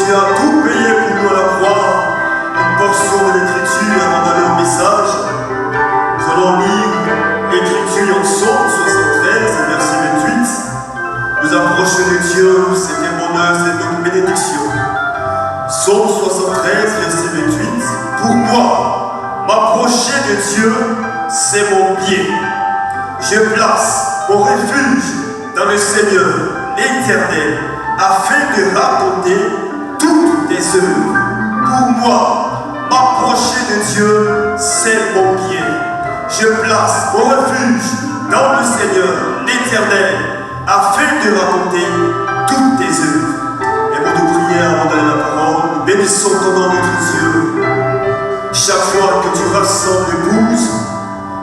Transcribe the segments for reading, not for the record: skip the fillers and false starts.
tu as tout payé pour nous à la croix, une portion de l'Écriture avant d'aller au message. Nous allons lire l'Écriture en Psaume 73, verset 28. Nous approcher de Dieu, c'est un bonheur, c'est notre bénédiction. Psaume 73, verset 28. Pour moi, m'approcher de Dieu, c'est mon bien. Je place mon refuge dans le Seigneur, l'Éternel, afin de raconter toutes tes œuvres. Pour moi, m'approcher de Dieu, c'est mon bien. Je place mon refuge dans le Seigneur, l'Éternel, afin de raconter toutes tes œuvres. Et pour nous prier avant d'aller la parole, nous bénissons ton nom, notre Dieu. Chaque fois que tu rassembles l'épouse,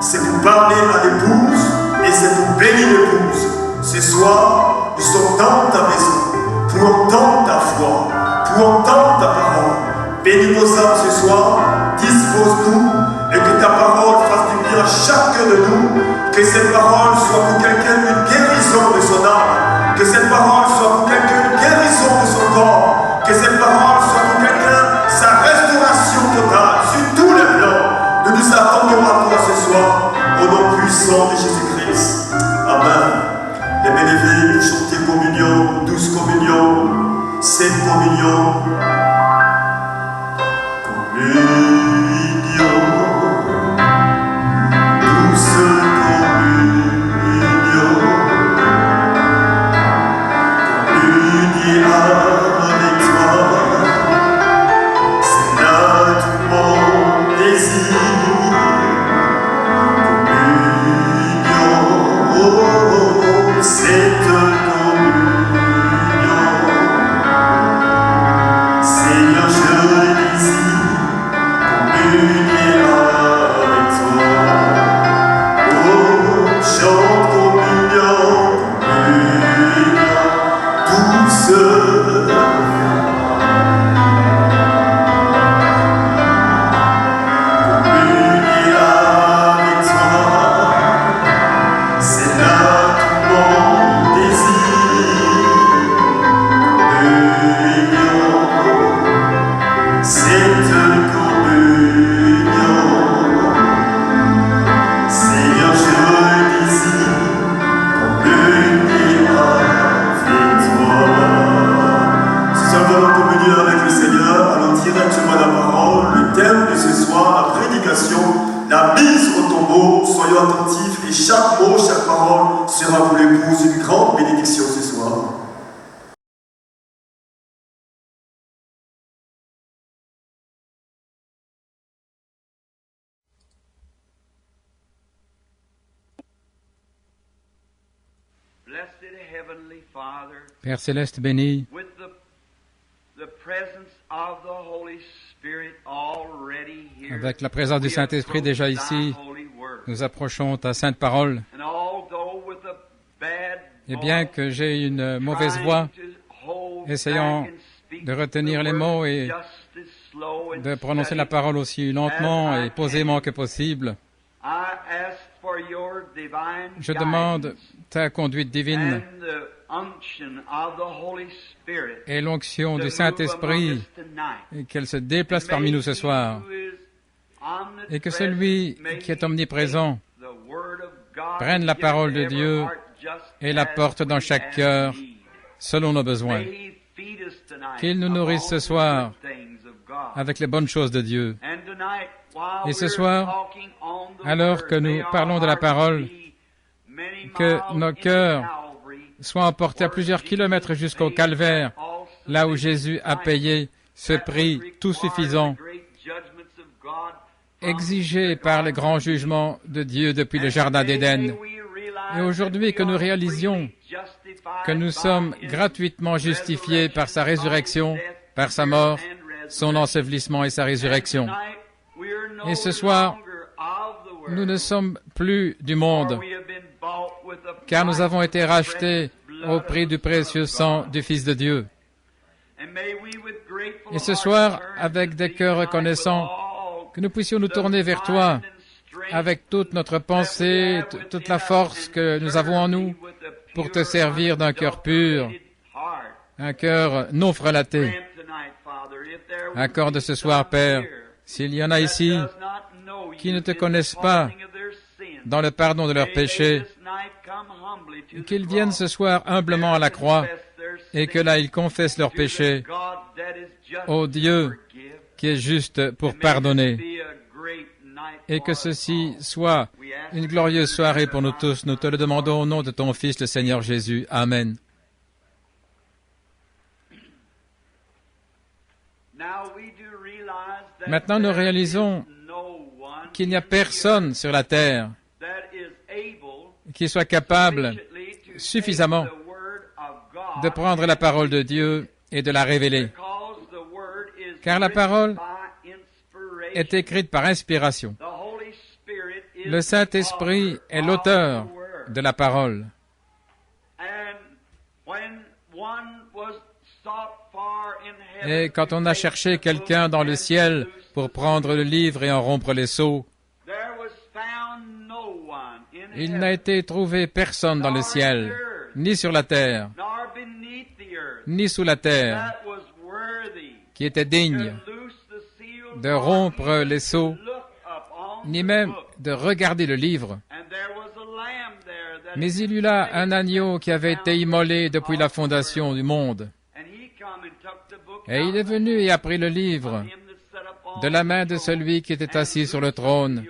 c'est pour parler à l'épouse et c'est pour bénir l'épouse. Ce soir, nous sommes dans ta maison pour entendre ta voix, pour entendre ta parole. Bénis nos âmes ce soir, dispose-nous et que ta parole fasse du bien à chacun de nous. Que cette parole soit pour quelqu'un une guérison de son âme, que cette parole soit pour quelqu'un une guérison de son corps, que cette parole soit pour quelqu'un sa restauration totale sur tous les plans. Nous nous attendons à toi ce soir, au nom puissant de Jésus-Christ. Amen. Les bénéfices pour chanter communion, douce communion, sainte communion. Communion, douce communion, communier avec toi, c'est là tout mon désir. Communion, cette communion, Seigneur, je désire communier avec toi. Oh, chante communion, communion, douce. La mise au tombeau, soyons attentifs et chaque mot, chaque parole sera pour l'épouse une grande bénédiction ce soir. Père Céleste béni, avec la présence du Saint-Esprit déjà ici, nous approchons ta sainte parole. Et bien que j'ai une mauvaise voix, essayons de retenir les mots et de prononcer la parole aussi lentement et posément que possible. Je demande ta conduite divine et l'onction du Saint-Esprit, et qu'elle se déplace parmi nous ce soir, et que celui qui est omniprésent prenne la parole de Dieu et la porte dans chaque cœur selon nos besoins. Qu'il nous nourrisse ce soir avec les bonnes choses de Dieu. Et ce soir, alors que nous parlons de la parole, que nos cœurs soient emportés à plusieurs kilomètres jusqu'au calvaire, là où Jésus a payé ce prix tout suffisant, exigé par les grands jugements de Dieu depuis le Jardin d'Éden. Et aujourd'hui, que nous réalisions que nous sommes gratuitement justifiés par sa résurrection, par sa mort, son ensevelissement et sa résurrection. Et ce soir, nous ne sommes plus du monde, car nous avons été rachetés au prix du précieux sang du Fils de Dieu. Et ce soir, avec des cœurs reconnaissants, que nous puissions nous tourner vers toi avec toute notre pensée, toute la force que nous avons en nous pour te servir d'un cœur pur, un cœur non frelaté. Accorde ce soir, Père, s'il y en a ici qui ne te connaissent pas dans le pardon de leurs péchés, qu'ils viennent ce soir humblement à la croix et que là ils confessent leurs péchés au Dieu qui est juste pour pardonner. Et que ceci soit une glorieuse soirée pour nous tous. Nous te le demandons au nom de ton Fils, le Seigneur Jésus. Amen. Maintenant, nous réalisons qu'il n'y a personne sur la terre qui soit capable suffisamment de prendre la parole de Dieu et de la révéler. Car la parole est écrite par inspiration. Le Saint-Esprit est l'auteur de la parole. Et quand on a cherché quelqu'un dans le ciel pour prendre le livre et en rompre les sceaux, il n'a été trouvé personne dans le ciel, ni sur la terre, ni sous la terre, qui était digne de rompre les sceaux, ni même de regarder le livre. Mais il y eut là un agneau qui avait été immolé depuis la fondation du monde. Et il est venu et a pris le livre de la main de celui qui était assis sur le trône.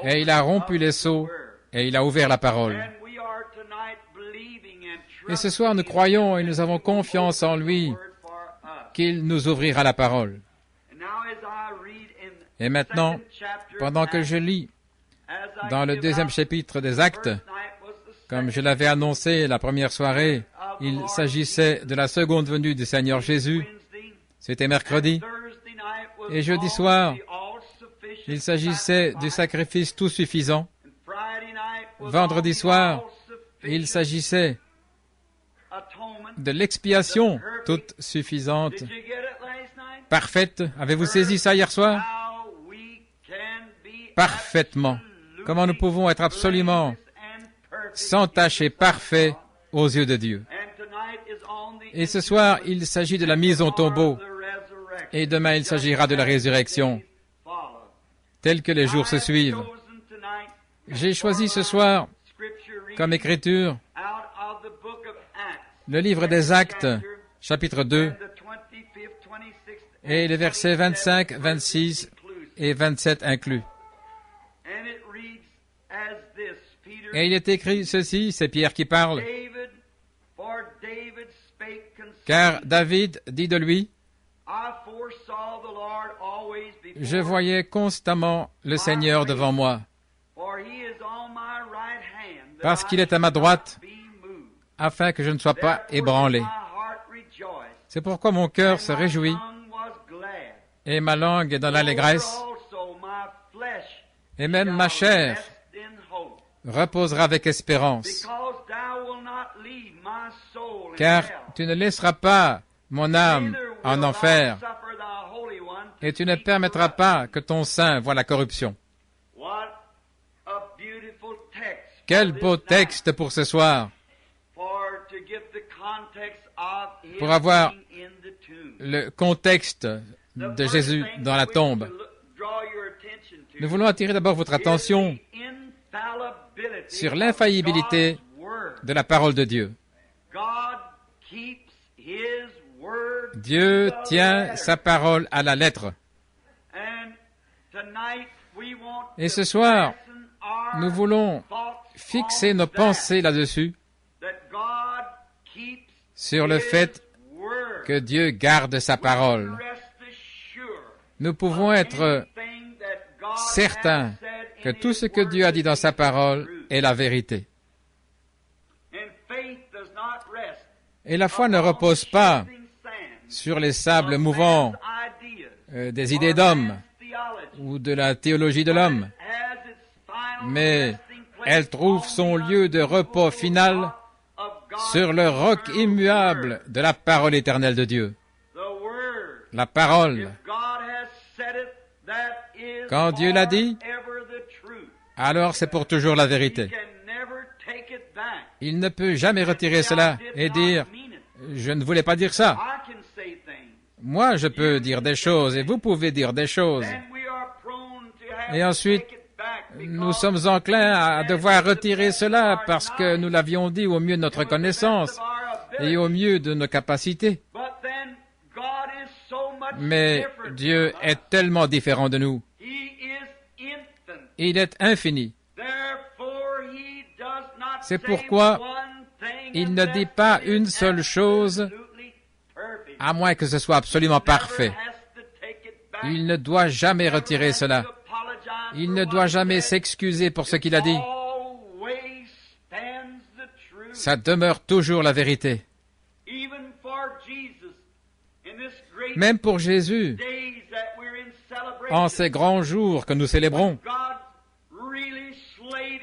Et il a rompu les sceaux et il a ouvert la parole. Et ce soir, nous croyons et nous avons confiance en lui qu'il nous ouvrira la parole. Et maintenant, pendant que je lis dans le 2e chapitre des Actes, comme je l'avais annoncé la première soirée, il s'agissait de la seconde venue du Seigneur Jésus. C'était mercredi. Et jeudi soir, il s'agissait du sacrifice tout suffisant. Vendredi soir, il s'agissait de l'expiation toute suffisante, parfaite. Avez-vous saisi ça hier soir? Parfaitement. Comment nous pouvons être absolument sans tache et parfaits aux yeux de Dieu. Et ce soir, il s'agit de la mise au tombeau. Et demain, il s'agira de la résurrection, telle que les jours se suivent. J'ai choisi ce soir, comme écriture, le livre des Actes, chapitre 2, et les versets 25, 26 et 27 inclus. Et il est écrit ceci, c'est Pierre qui parle, car David dit de lui, « Je voyais constamment le Seigneur devant moi, parce qu'il est à ma droite, afin que je ne sois pas ébranlé. C'est pourquoi mon cœur se réjouit, et ma langue est dans l'allégresse, et même ma chair reposera avec espérance, car tu ne laisseras pas mon âme en enfer, et tu ne permettras pas que ton sein voie la corruption. » Quel beau texte pour ce soir, pour avoir le contexte de Jésus dans la tombe. Nous voulons attirer d'abord votre attention sur l'infaillibilité de la parole de Dieu. Dieu tient sa parole à la lettre. Et ce soir, nous voulons fixer nos pensées là-dessus, sur le fait que Dieu garde sa parole. Nous pouvons être certains que tout ce que Dieu a dit dans sa parole est la vérité. Et la foi ne repose pas sur les sables mouvants des idées d'hommes ou de la théologie de l'homme, mais elle trouve son lieu de repos final sur le roc immuable de la parole éternelle de Dieu. La parole, quand Dieu l'a dit, alors c'est pour toujours la vérité. Il ne peut jamais retirer cela et dire « Je ne voulais pas dire ça ». Moi, je peux dire des choses et vous pouvez dire des choses. Et ensuite, nous sommes enclins à devoir retirer cela parce que nous l'avions dit au mieux de notre connaissance et au mieux de nos capacités. Mais Dieu est tellement différent de nous. Il est infini. C'est pourquoi il ne dit pas une seule chose, à moins que ce soit absolument parfait. Il ne doit jamais retirer cela. Il ne doit jamais s'excuser pour ce qu'il a dit. Ça demeure toujours la vérité. Même pour Jésus, en ces grands jours que nous célébrons,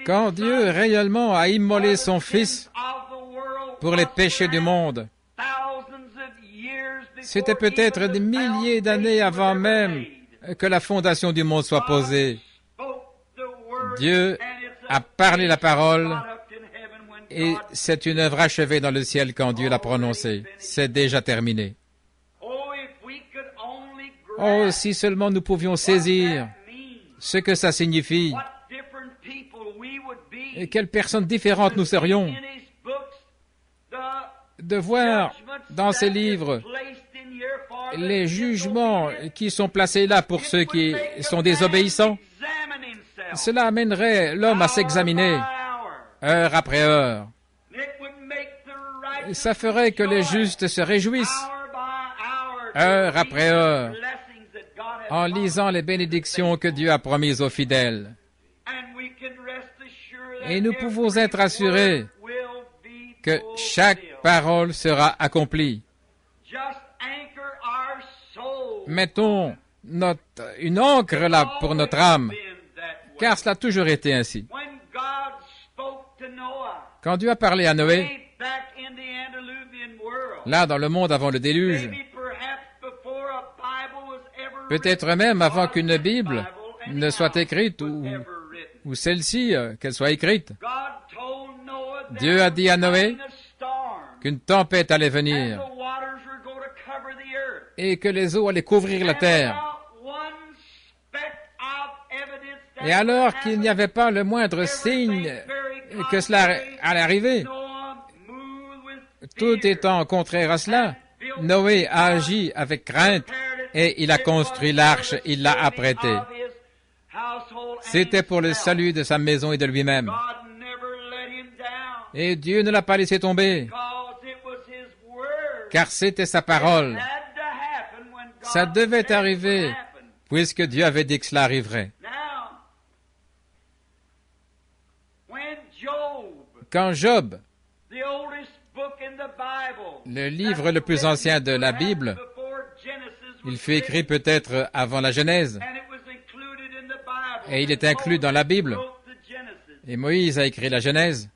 quand Dieu réellement a immolé son Fils pour les péchés du monde, c'était peut-être des milliers d'années avant même que la fondation du monde soit posée. Dieu a parlé la parole et c'est une œuvre achevée dans le ciel quand Dieu l'a prononcée. C'est déjà terminé. Oh, si seulement nous pouvions saisir ce que ça signifie et quelles personnes différentes nous serions de voir dans ces livres les jugements qui sont placés là pour ceux qui sont désobéissants. Cela amènerait l'homme à s'examiner heure après heure. Ça ferait que les justes se réjouissent heure après heure en lisant les bénédictions que Dieu a promises aux fidèles. Et nous pouvons être assurés que chaque parole sera accomplie. Mettons une ancre là pour notre âme, car cela a toujours été ainsi. Quand Dieu a parlé à Noé, là dans le monde avant le déluge, peut-être même avant qu'une Bible ne soit écrite ou celle-ci, qu'elle soit écrite, Dieu a dit à Noé qu'une tempête allait venir et que les eaux allaient couvrir la terre. Et alors qu'il n'y avait pas le moindre signe que cela allait arriver, tout étant contraire à cela, Noé a agi avec crainte et il a construit l'arche, il l'a apprêtée. C'était pour le salut de sa maison et de lui-même. Et Dieu ne l'a pas laissé tomber, car c'était sa parole. Ça devait arriver, puisque Dieu avait dit que cela arriverait. Quand Job, le livre le plus ancien de la Bible, il fut écrit peut-être avant la Genèse, et il est inclus dans la Bible. Et Moïse a écrit la Genèse.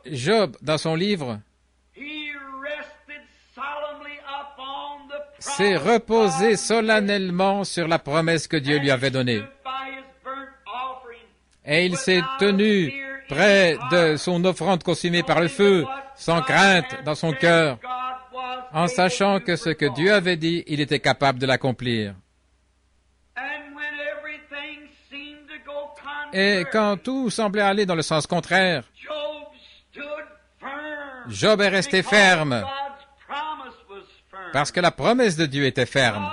Job, dans son livre, s'est reposé solennellement sur la promesse que Dieu lui avait donnée. Et il s'est tenu près de son offrande consumée par le feu, sans crainte dans son cœur, en sachant que ce que Dieu avait dit, il était capable de l'accomplir. Et quand tout semblait aller dans le sens contraire, Job est resté ferme, parce que la promesse de Dieu était ferme.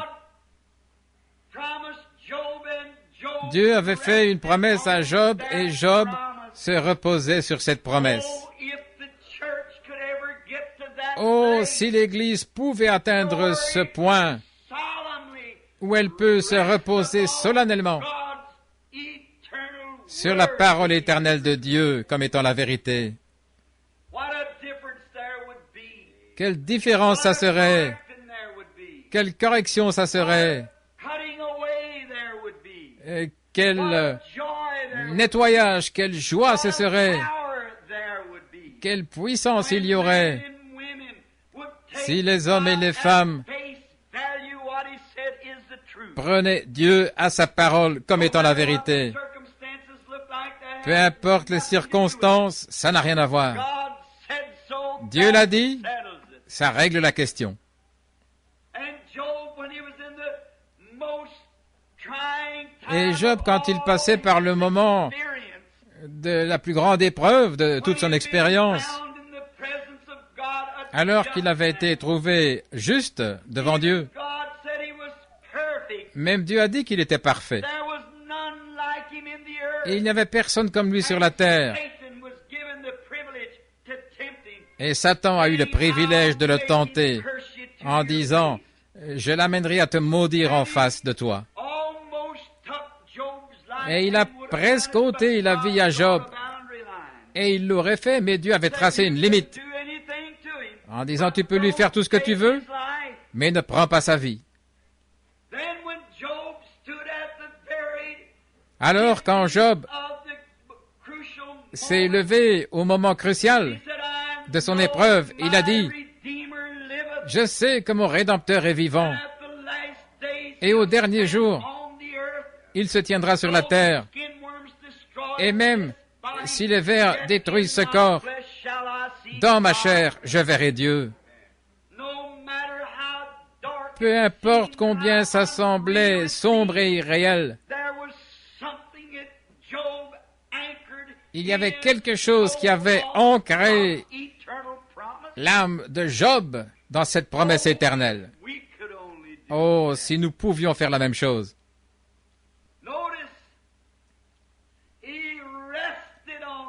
Dieu avait fait une promesse à Job et Job se reposait sur cette promesse. Oh, si l'Église pouvait atteindre ce point où elle peut se reposer solennellement sur la parole éternelle de Dieu comme étant la vérité. Quelle différence ça serait! Quelle correction ça serait! Et quel nettoyage, quelle joie ce serait! Quelle puissance il y aurait si les hommes et les femmes prenaient Dieu à sa parole comme étant la vérité. Peu importe les circonstances, ça n'a rien à voir. Dieu l'a dit, ça règle la question. Et Job, quand il passait par le moment de la plus grande épreuve de toute son expérience, alors qu'il avait été trouvé juste devant Dieu, même Dieu a dit qu'il était parfait. Et il n'y avait personne comme lui sur la terre. Et Satan a eu le privilège de le tenter en disant, « Je l'amènerai à te maudire en face de toi. » Et il a presque ôté la vie à Job. Et il l'aurait fait, mais Dieu avait tracé une limite en disant, « Tu peux lui faire tout ce que tu veux, mais ne prends pas sa vie. » Alors, quand Job s'est levé au moment crucial de son épreuve, il a dit, « Je sais que mon Rédempteur est vivant, et au dernier jour, il se tiendra sur la terre, et même si les vers détruisent ce corps, dans ma chair, je verrai Dieu. » Peu importe combien ça semblait sombre et irréel, il y avait quelque chose qui avait ancré l'âme de Job dans cette promesse éternelle. Oh, si nous pouvions faire la même chose.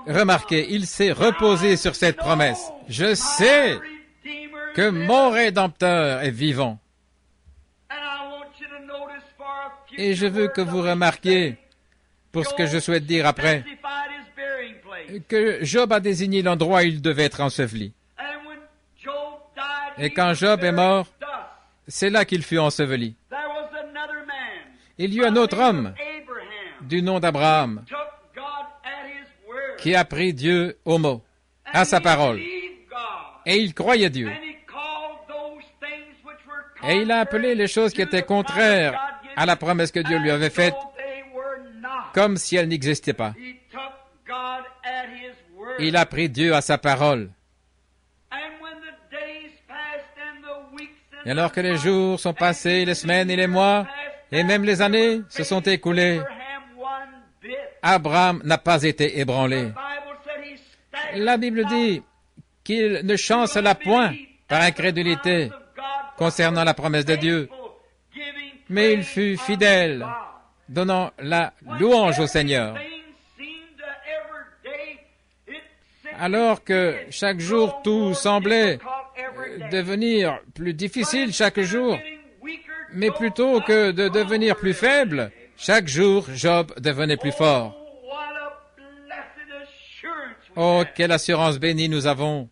Remarquez, il s'est reposé sur cette promesse. Je sais que mon Rédempteur est vivant. Et je veux que vous remarquiez, pour ce que je souhaite dire après, que Job a désigné l'endroit où il devait être enseveli. Et quand Job est mort, c'est là qu'il fut enseveli. Il y eut un autre homme, du nom d'Abraham, qui a pris Dieu au mot, à sa parole. Et il croyait Dieu. Et il a appelé les choses qui étaient contraires à la promesse que Dieu lui avait faite, comme si elles n'existaient pas. Il a pris Dieu à sa parole. Et alors que les jours sont passés, les semaines et les mois, et même les années se sont écoulées, Abraham n'a pas été ébranlé. La Bible dit qu'il ne chancela point par incrédulité concernant la promesse de Dieu, mais il fut fidèle, donnant la louange au Seigneur. Alors que chaque jour tout semblait devenir plus difficile chaque jour, mais plutôt que de devenir plus faible, chaque jour Job devenait plus fort. Oh, quelle assurance bénie nous avons!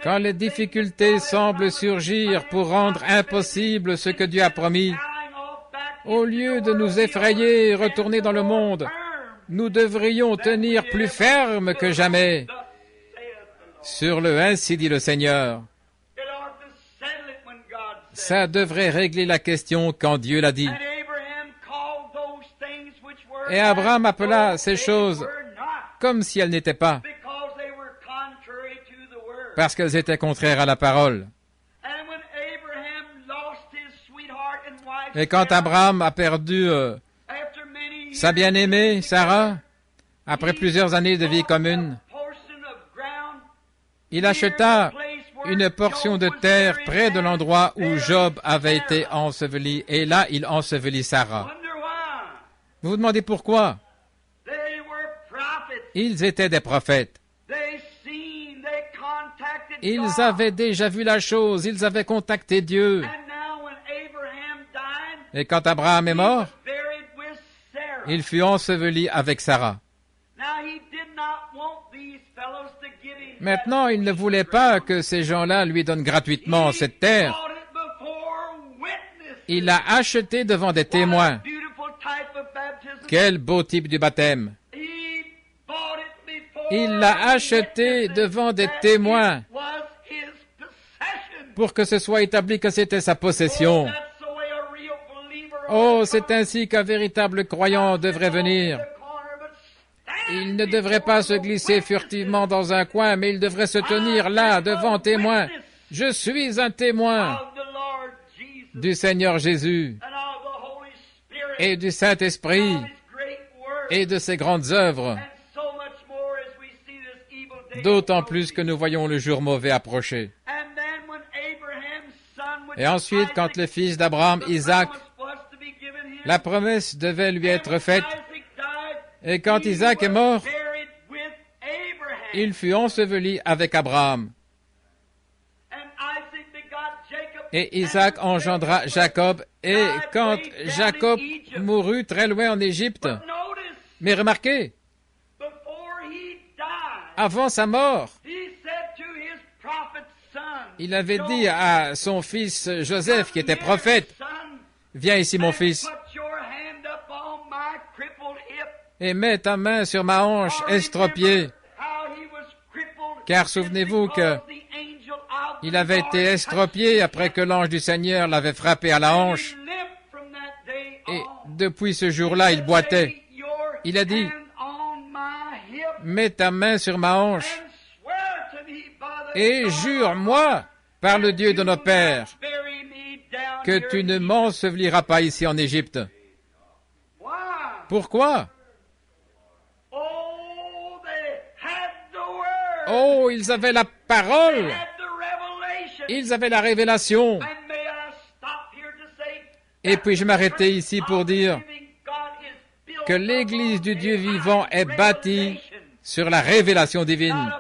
Quand les difficultés semblent surgir pour rendre impossible ce que Dieu a promis, au lieu de nous effrayer et retourner dans le monde, nous devrions tenir plus ferme que jamais sur le « Ainsi dit le Seigneur ». Ça devrait régler la question quand Dieu l'a dit. Et Abraham appela ces choses comme si elles n'étaient pas, parce qu'elles étaient contraires à la parole. Et quand Abraham a perdu sa bien-aimée, Sarah, après plusieurs années de vie commune, il acheta une portion de terre près de l'endroit où Job avait été enseveli, et là, il ensevelit Sarah. Vous vous demandez pourquoi? Ils étaient des prophètes. Ils avaient déjà vu la chose, ils avaient contacté Dieu. Et quand Abraham est mort, il fut enseveli avec Sarah. Maintenant, il ne voulait pas que ces gens-là lui donnent gratuitement cette terre. Il l'a acheté devant des témoins. Quel beau type du baptême! Il l'a acheté devant des témoins pour que ce soit établi que c'était sa possession. Oh, c'est ainsi qu'un véritable croyant devrait venir. Il ne devrait pas se glisser furtivement dans un coin, mais il devrait se tenir là, devant témoin. Je suis un témoin du Seigneur Jésus et du Saint-Esprit et de ses grandes œuvres, d'autant plus que nous voyons le jour mauvais approcher. Et ensuite, quand le fils d'Abraham, Isaac, la promesse devait lui être faite, et quand Isaac est mort, il fut enseveli avec Abraham. Et Isaac engendra Jacob, et quand Jacob mourut très loin en Égypte, mais remarquez, avant sa mort, il avait dit à son fils Joseph, qui était prophète, « Viens ici, mon fils, et mets ta main sur ma hanche estropiée. » Car souvenez-vous qu'il avait été estropié après que l'ange du Seigneur l'avait frappé à la hanche. Et depuis ce jour-là, il boitait. Il a dit, « Mets ta main sur ma hanche et jure-moi par le Dieu de nos pères que tu ne m'enseveliras pas ici en Égypte. » Pourquoi? Oh, ils avaient la parole, ils avaient la révélation. Et puis je m'arrêtais ici pour dire que l'Église du Dieu vivant est bâtie sur la révélation divine,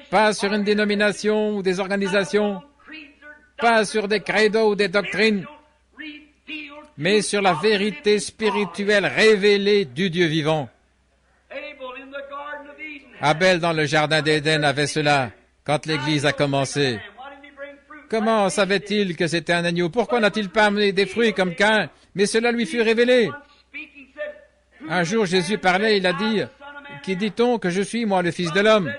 pas sur une dénomination ou des organisations, pas sur des credos ou des doctrines, mais sur la vérité spirituelle révélée du Dieu vivant. Abel dans le jardin d'Éden avait cela quand l'Église a commencé. Comment savait-il que c'était un agneau? Pourquoi n'a-t-il pas amené des fruits comme Caïn? Mais cela lui fut révélé. Un jour Jésus parlait, il a dit, « Qui dit-on que je suis, moi, le Fils de l'homme ?»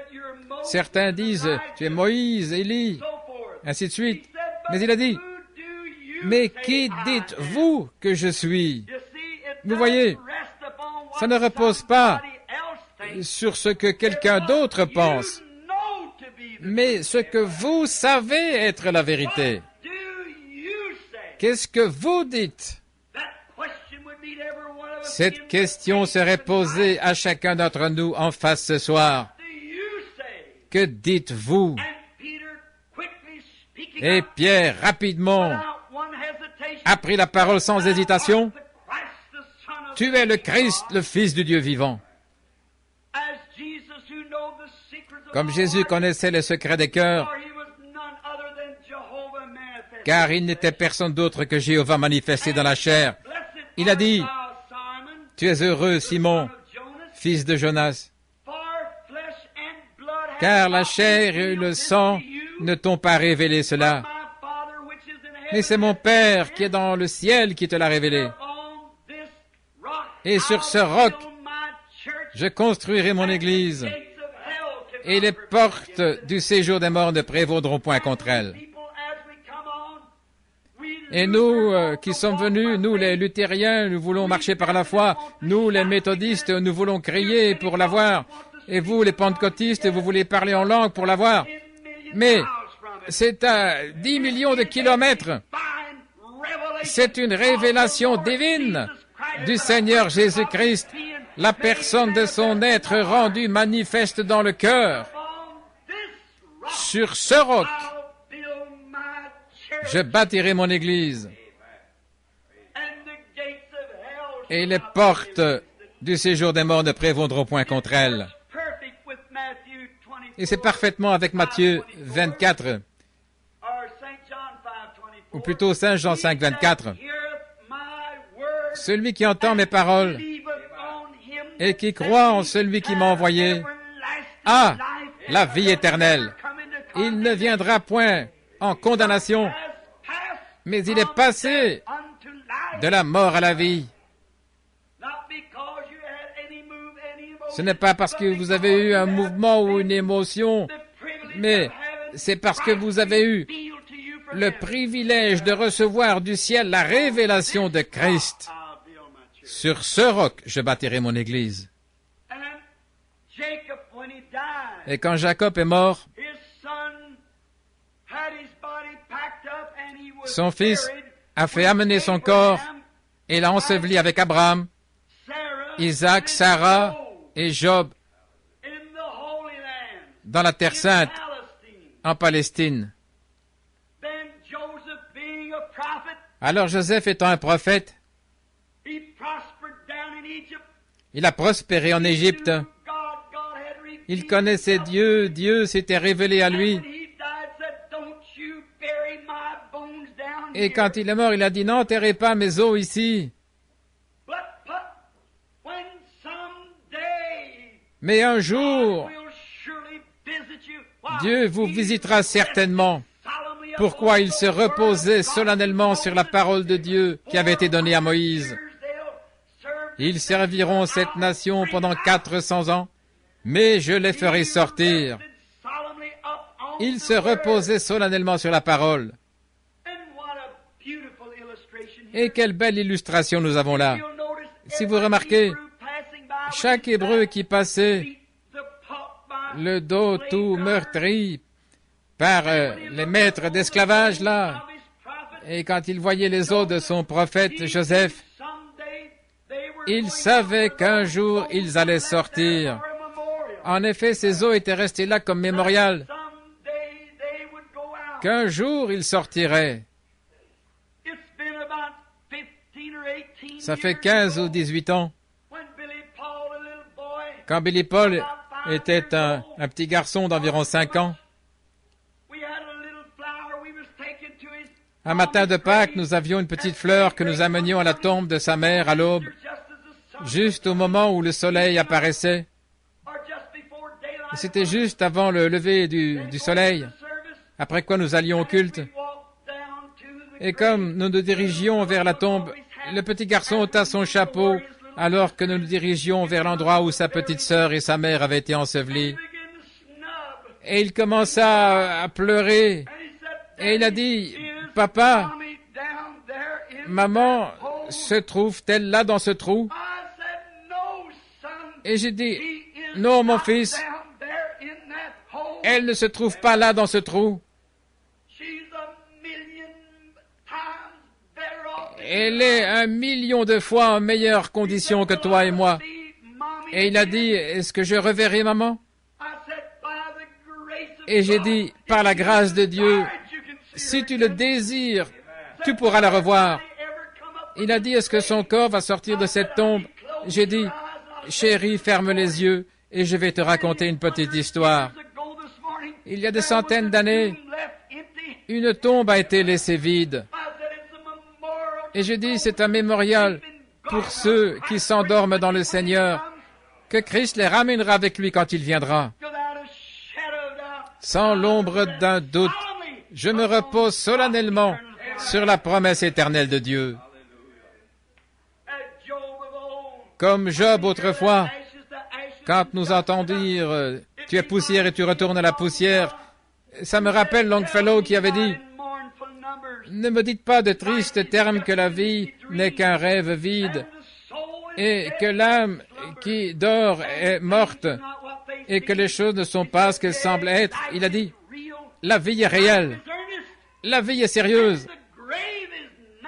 Certains disent, « Tu es Moïse, Élie, ainsi de suite. » Mais il a dit, « Mais qui dites-vous que je suis ?» Vous voyez, ça ne repose pas sur ce que quelqu'un d'autre pense, mais ce que vous savez être la vérité. Qu'est-ce que vous dites? Cette question serait posée à chacun d'entre nous en face ce soir. Que dites-vous? Et Pierre, rapidement, a pris la parole sans hésitation. Tu es le Christ, le Fils du Dieu vivant. Comme Jésus connaissait les secrets des cœurs, car il n'était personne d'autre que Jéhovah manifesté dans la chair, il a dit, « Tu es heureux, Simon, fils de Jonas, car la chair et le sang ne t'ont pas révélé cela, mais c'est mon Père qui est dans le ciel qui te l'a révélé. Et sur ce roc, je construirai mon Église, et les portes du séjour des morts ne prévaudront point contre elle. » Et nous qui sommes venus, nous les luthériens, nous voulons marcher par la foi. Nous les méthodistes, nous voulons crier pour l'avoir. Et vous les pentecôtistes, vous voulez parler en langue pour l'avoir. Mais c'est à 10 millions de kilomètres. C'est une révélation divine du Seigneur Jésus-Christ, la personne de son être rendue manifeste dans le cœur. Sur ce roc, je bâtirai mon Église, et les portes du séjour des morts ne prévaudront point contre elle. Et c'est parfaitement avec Matthieu 24, ou plutôt Saint Jean 5, 24. Celui qui entend mes paroles et qui croit en celui qui m'a envoyé a la vie éternelle. Il ne viendra point en condamnation, mais il est passé de la mort à la vie. Ce n'est pas parce que vous avez eu un mouvement ou une émotion, mais c'est parce que vous avez eu le privilège de recevoir du ciel la révélation de Christ. Sur ce roc, je bâtirai mon Église. Et quand Jacob est mort, son fils, a fait amener son corps et l'a enseveli avec Abraham, Isaac, Sarah et Job dans la Terre Sainte, en Palestine. Alors Joseph étant un prophète, il a prospéré en Égypte. Il connaissait Dieu, Dieu s'était révélé à lui. Et quand il est mort, il a dit, n'enterrez pas mes os ici. Mais un jour, Dieu vous visitera certainement. Pourquoi il se reposait solennellement sur la parole de Dieu qui avait été donnée à Moïse. Ils serviront cette nation pendant 400 ans, mais je les ferai sortir. Il se reposait solennellement sur la parole. Et quelle belle illustration nous avons là. Si vous remarquez, chaque Hébreu qui passait, le dos tout meurtri par les maîtres d'esclavage là, et quand il voyait les os de son prophète Joseph, il savait qu'un jour ils allaient sortir. En effet, ces os étaient restés là comme mémorial, qu'un jour ils sortiraient. Ça fait 15 ou 18 ans, quand Billy Paul était un petit garçon d'environ 5 ans. Un matin de Pâques, nous avions une petite fleur que nous amenions à la tombe de sa mère à l'aube, juste au moment où le soleil apparaissait. C'était juste avant le lever du soleil, après quoi nous allions au culte. Et comme nous nous dirigions vers la tombe, le petit garçon ôta son chapeau alors que nous nous dirigions vers l'endroit où sa petite sœur et sa mère avaient été ensevelies. Et il commença à pleurer. Et il a dit, « Papa, maman se trouve-t-elle là dans ce trou ?» Et j'ai dit, « Non, mon fils, elle ne se trouve pas là dans ce trou. Elle est 1 million de fois en meilleure condition que toi et moi. » Et il a dit, « Est-ce que je reverrai maman ?» Et j'ai dit, « Par la grâce de Dieu, si tu le désires, tu pourras la revoir. » Il a dit, « Est-ce que son corps va sortir de cette tombe ?» J'ai dit, « Chérie, ferme les yeux et je vais te raconter une petite histoire. » Il y a des centaines d'années, une tombe a été laissée vide. Et je dis, c'est un mémorial pour ceux qui s'endorment dans le Seigneur, que Christ les ramènera avec lui quand il viendra. Sans l'ombre d'un doute, je me repose solennellement sur la promesse éternelle de Dieu. Comme Job autrefois, quand nous entendons dire « Tu es poussière et tu retournes à la poussière », ça me rappelle Longfellow qui avait dit « Ne me dites pas de tristes termes que la vie n'est qu'un rêve vide et que l'âme qui dort est morte et que les choses ne sont pas ce qu'elles semblent être. » Il a dit « La vie est réelle, la vie est sérieuse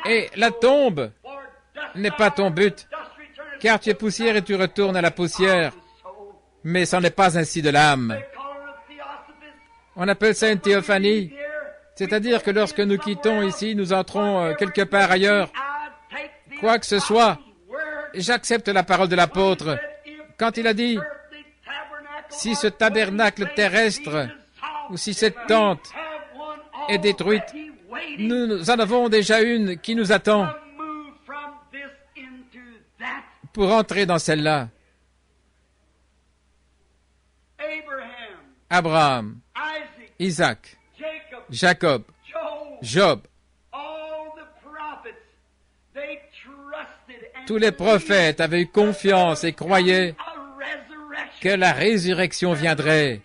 et la tombe n'est pas ton but, car tu es poussière et tu retournes à la poussière. » Mais ce n'est pas ainsi de l'âme. On appelle ça une théophanie, c'est-à-dire que lorsque nous quittons ici, nous entrons quelque part ailleurs. Quoi que ce soit, j'accepte la parole de l'apôtre quand il a dit « Si ce tabernacle terrestre ou si cette tente est détruite, nous en avons déjà une qui nous attend pour entrer dans celle-là. » Abraham, Isaac, Jacob, Job, tous les prophètes avaient eu confiance et croyaient que la résurrection viendrait,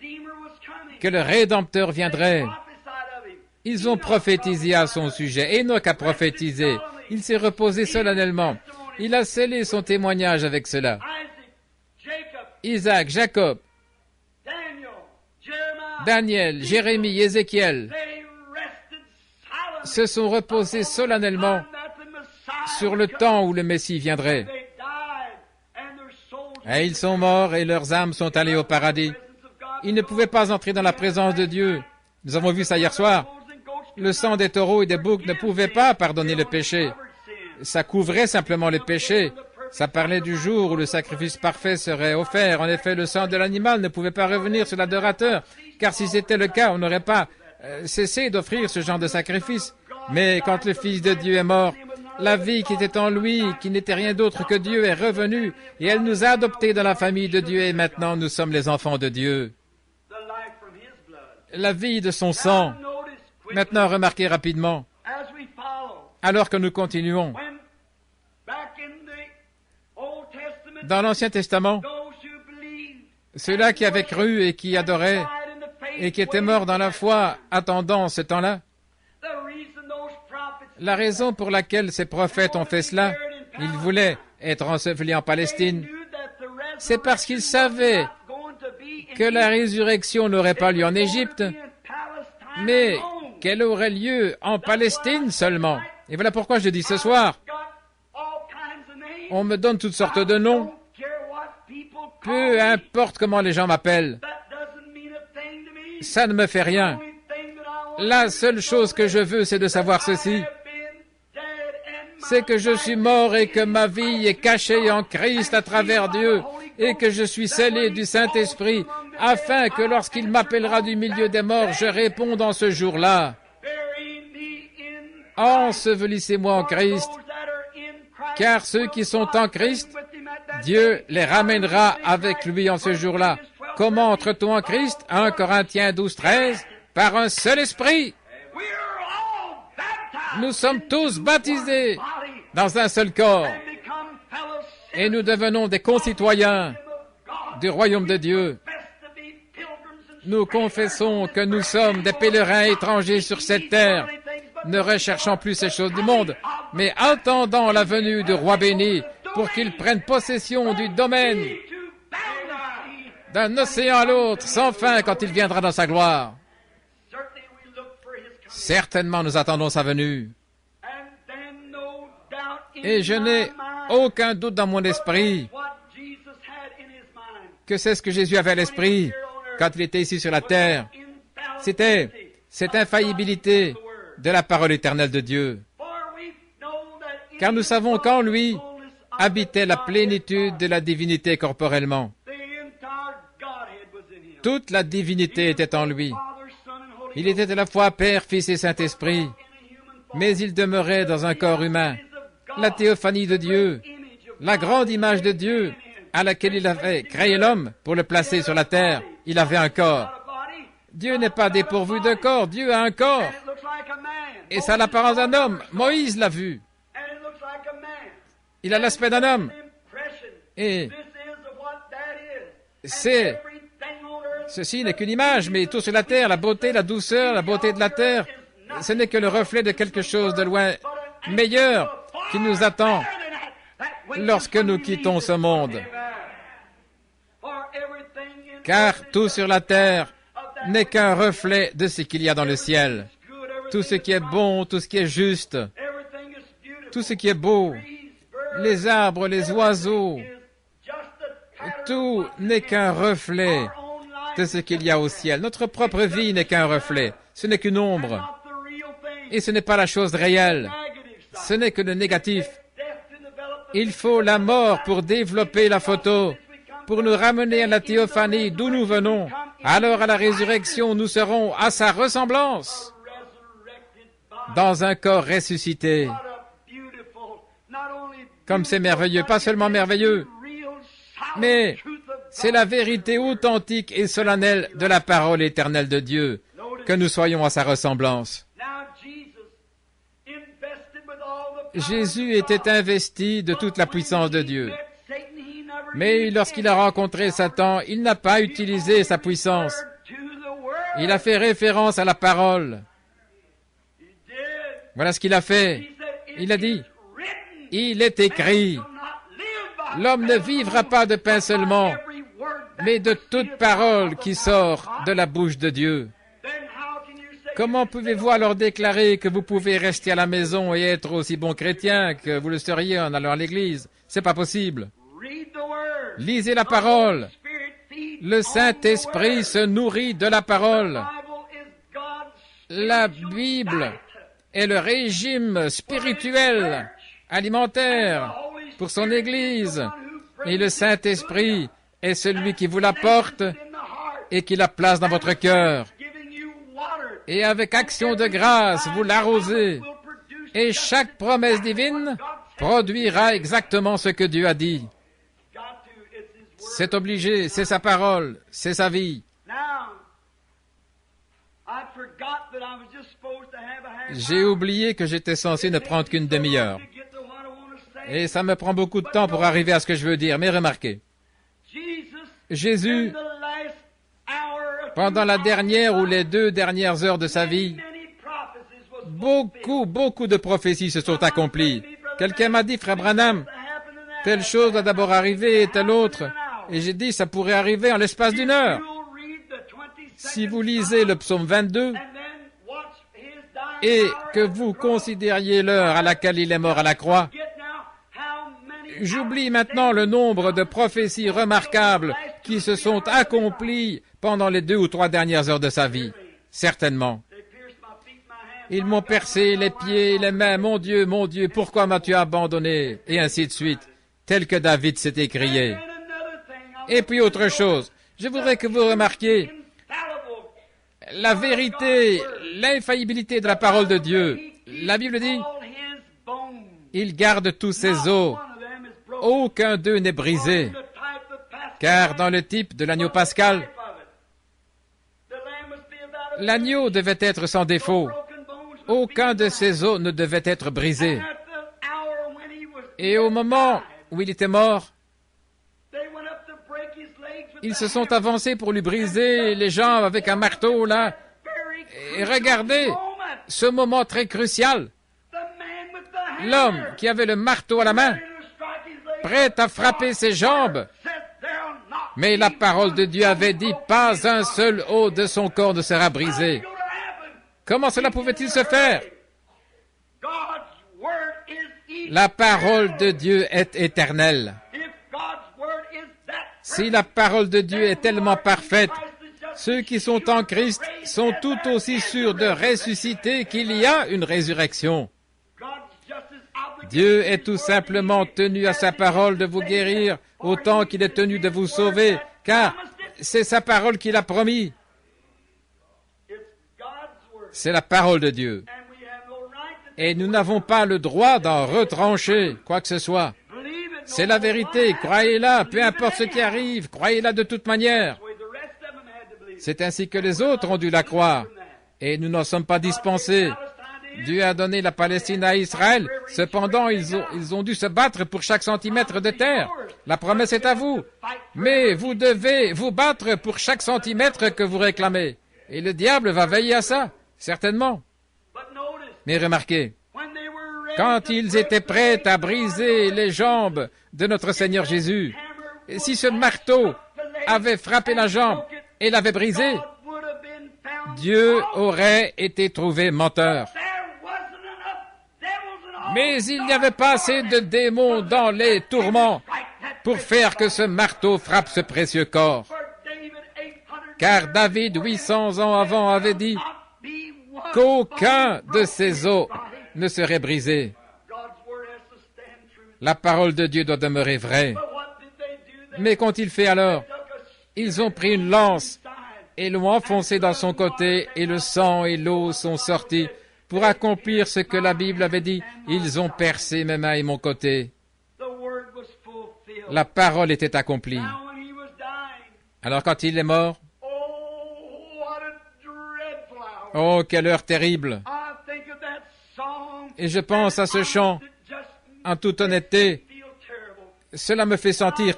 que le Rédempteur viendrait. Ils ont prophétisé à son sujet. Enoch a prophétisé. Il s'est reposé solennellement. Il a scellé son témoignage avec cela. Isaac, Jacob, Daniel, Jérémie, Ézéchiel se sont reposés solennellement sur le temps où le Messie viendrait. Et ils sont morts et leurs âmes sont allées au paradis. Ils ne pouvaient pas entrer dans la présence de Dieu. Nous avons vu ça hier soir. Le sang des taureaux et des boucs ne pouvait pas pardonner le péché. Ça couvrait simplement le péché. Ça parlait du jour où le sacrifice parfait serait offert. En effet, le sang de l'animal ne pouvait pas revenir sur l'adorateur, car si c'était le cas, on n'aurait pas cessé d'offrir ce genre de sacrifice. Mais quand le Fils de Dieu est mort, la vie qui était en lui, qui n'était rien d'autre que Dieu, est revenue, et elle nous a adoptés dans la famille de Dieu, et maintenant nous sommes les enfants de Dieu. La vie de son sang. Maintenant, remarquez rapidement, alors que nous continuons, dans l'Ancien Testament, ceux-là qui avaient cru et qui adoraient et qui étaient morts dans la foi attendant ce temps-là, la raison pour laquelle ces prophètes ont fait cela, ils voulaient être ensevelis en Palestine, c'est parce qu'ils savaient que la résurrection n'aurait pas lieu en Égypte, mais qu'elle aurait lieu en Palestine seulement. Et voilà pourquoi je dis ce soir, on me donne toutes sortes de noms, peu importe comment les gens m'appellent, ça ne me fait rien. La seule chose que je veux, c'est de savoir ceci, c'est que je suis mort et que ma vie est cachée en Christ à travers Dieu et que je suis scellé du Saint-Esprit afin que lorsqu'il m'appellera du milieu des morts, je réponde en ce jour-là. Ensevelissez-moi en Christ, car ceux qui sont en Christ, Dieu les ramènera avec lui en ce jour-là. Comment entre-t-on en Christ? 1 Corinthiens 12, 13, par un seul esprit. Nous sommes tous baptisés dans un seul corps et nous devenons des concitoyens du royaume de Dieu. Nous confessons que nous sommes des pèlerins étrangers sur cette terre, ne recherchant plus ces choses du monde, mais attendant la venue du roi béni pour qu'il prenne possession du domaine d'un océan à l'autre sans fin quand il viendra dans sa gloire. Certainement, nous attendons sa venue. Et je n'ai aucun doute dans mon esprit que c'est ce que Jésus avait à l'esprit quand il était ici sur la terre. C'était cette infaillibilité de la parole éternelle de Dieu. Car nous savons qu'en lui habitait la plénitude de la divinité corporellement. Toute la divinité était en lui. Il était à la fois Père, Fils et Saint-Esprit, mais il demeurait dans un corps humain. La théophanie de Dieu, la grande image de Dieu à laquelle il avait créé l'homme pour le placer sur la terre, il avait un corps. Dieu n'est pas dépourvu de corps, Dieu a un corps. Et ça a l'apparence d'un homme. Moïse l'a vu. Il a l'aspect d'un homme. Et ceci n'est qu'une image, mais tout sur la terre, la beauté, la douceur, la beauté de la terre, ce n'est que le reflet de quelque chose de loin meilleur qui nous attend lorsque nous quittons ce monde. Car tout sur la terre n'est qu'un reflet de ce qu'il y a dans le ciel. Tout ce qui est bon, tout ce qui est juste, tout ce qui est beau, les arbres, les oiseaux, tout n'est qu'un reflet de ce qu'il y a au ciel. Notre propre vie n'est qu'un reflet, ce n'est qu'une ombre. Et ce n'est pas la chose réelle, ce n'est que le négatif. Il faut la mort pour développer la photo, pour nous ramener à la théophanie d'où nous venons. Alors à la résurrection, nous serons à sa ressemblance, dans un corps ressuscité. Comme c'est merveilleux, pas seulement merveilleux, mais c'est la vérité authentique et solennelle de la parole éternelle de Dieu, que nous soyons à sa ressemblance. Jésus était investi de toute la puissance de Dieu. Mais lorsqu'il a rencontré Satan, il n'a pas utilisé sa puissance. Il a fait référence à la parole. Voilà ce qu'il a fait. Il a dit, « Il est écrit, l'homme ne vivra pas de pain seulement, mais de toute parole qui sort de la bouche de Dieu. » Comment pouvez-vous alors déclarer que vous pouvez rester à la maison et être aussi bon chrétien que vous le seriez en allant à l'église? C'est pas possible. Lisez la parole. Le Saint-Esprit se nourrit de la parole. La Bible est le régime spirituel, alimentaire pour son Église. Et le Saint-Esprit est celui qui vous l'apporte et qui la place dans votre cœur. Et avec action de grâce, vous l'arrosez. Et chaque promesse divine produira exactement ce que Dieu a dit. C'est obligé, c'est sa parole, c'est sa vie. J'ai oublié que j'étais censé ne prendre qu'une demi-heure. Et ça me prend beaucoup de temps pour arriver à ce que je veux dire. Mais remarquez, Jésus, pendant la dernière ou les 2 dernières heures de sa vie, beaucoup de prophéties se sont accomplies. Quelqu'un m'a dit, frère Branham, telle chose doit d'abord arriver et telle autre. Et j'ai dit, ça pourrait arriver en l'espace d'1 heure. Si vous lisez le psaume 22 et que vous considériez l'heure à laquelle il est mort à la croix, j'oublie maintenant le nombre de prophéties remarquables qui se sont accomplies pendant les 2 ou 3 dernières heures de sa vie. Certainement. Ils m'ont percé les pieds, les mains. Mon Dieu, pourquoi m'as-tu abandonné? Et ainsi de suite, tel que David s'est écrié. Et puis autre chose, je voudrais que vous remarquiez la vérité, l'infaillibilité de la parole de Dieu. La Bible dit, il garde tous ses os. Aucun d'eux n'est brisé. Car dans le type de l'agneau pascal, l'agneau devait être sans défaut. Aucun de ses os ne devait être brisé. Et au moment où il était mort, ils se sont avancés pour lui briser les jambes avec un marteau, là. Et regardez ce moment très crucial. L'homme qui avait le marteau à la main, prêt à frapper ses jambes. Mais la parole de Dieu avait dit, pas un seul os de son corps ne sera brisé. Comment cela pouvait-il se faire? La parole de Dieu est éternelle. Si la parole de Dieu est tellement parfaite, ceux qui sont en Christ sont tout aussi sûrs de ressusciter qu'il y a une résurrection. Dieu est tout simplement tenu à sa parole de vous guérir autant qu'il est tenu de vous sauver, car c'est sa parole qu'il a promis. C'est la parole de Dieu. Et nous n'avons pas le droit d'en retrancher quoi que ce soit. C'est la vérité, croyez-la, peu importe ce qui arrive, croyez-la de toute manière. C'est ainsi que les autres ont dû la croire. Et nous n'en sommes pas dispensés. Dieu a donné la Palestine à Israël. Cependant, ils ont dû se battre pour chaque centimètre de terre. La promesse est à vous. Mais vous devez vous battre pour chaque centimètre que vous réclamez. Et le diable va veiller à ça, certainement. Mais remarquez, quand ils étaient prêts à briser les jambes de notre Seigneur Jésus, et si ce marteau avait frappé la jambe et l'avait brisé, Dieu aurait été trouvé menteur. Mais il n'y avait pas assez de démons dans les tourments pour faire que ce marteau frappe ce précieux corps. Car David, 800 ans avant, avait dit qu'aucun de ses os ne serait brisé. La parole de Dieu doit demeurer vraie. Mais qu'ont-ils fait alors? Ils ont pris une lance et l'ont enfoncée dans son côté, et le sang et l'eau sont sortis pour accomplir ce que la Bible avait dit. Ils ont percé mes mains et mon côté. La parole était accomplie. Alors quand il est mort, oh, quelle heure terrible! Et je pense à ce chant, en toute honnêteté, cela me fait sentir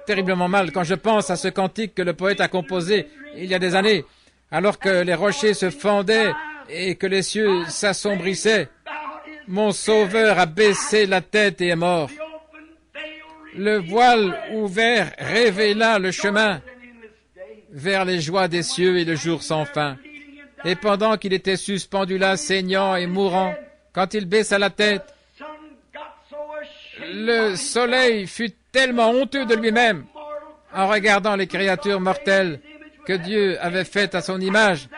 terriblement mal quand je pense à ce cantique que le poète a composé il y a des années, alors que les rochers se fendaient et que les cieux s'assombrissaient. Mon Sauveur a baissé la tête et est mort. Le voile ouvert révéla le chemin. vers les joies des cieux et le jour sans fin. Et pendant qu'il était suspendu là, saignant et mourant, quand il baissa la tête, le soleil fut tellement honteux de lui-même en regardant les créatures mortelles que Dieu avait faites à son image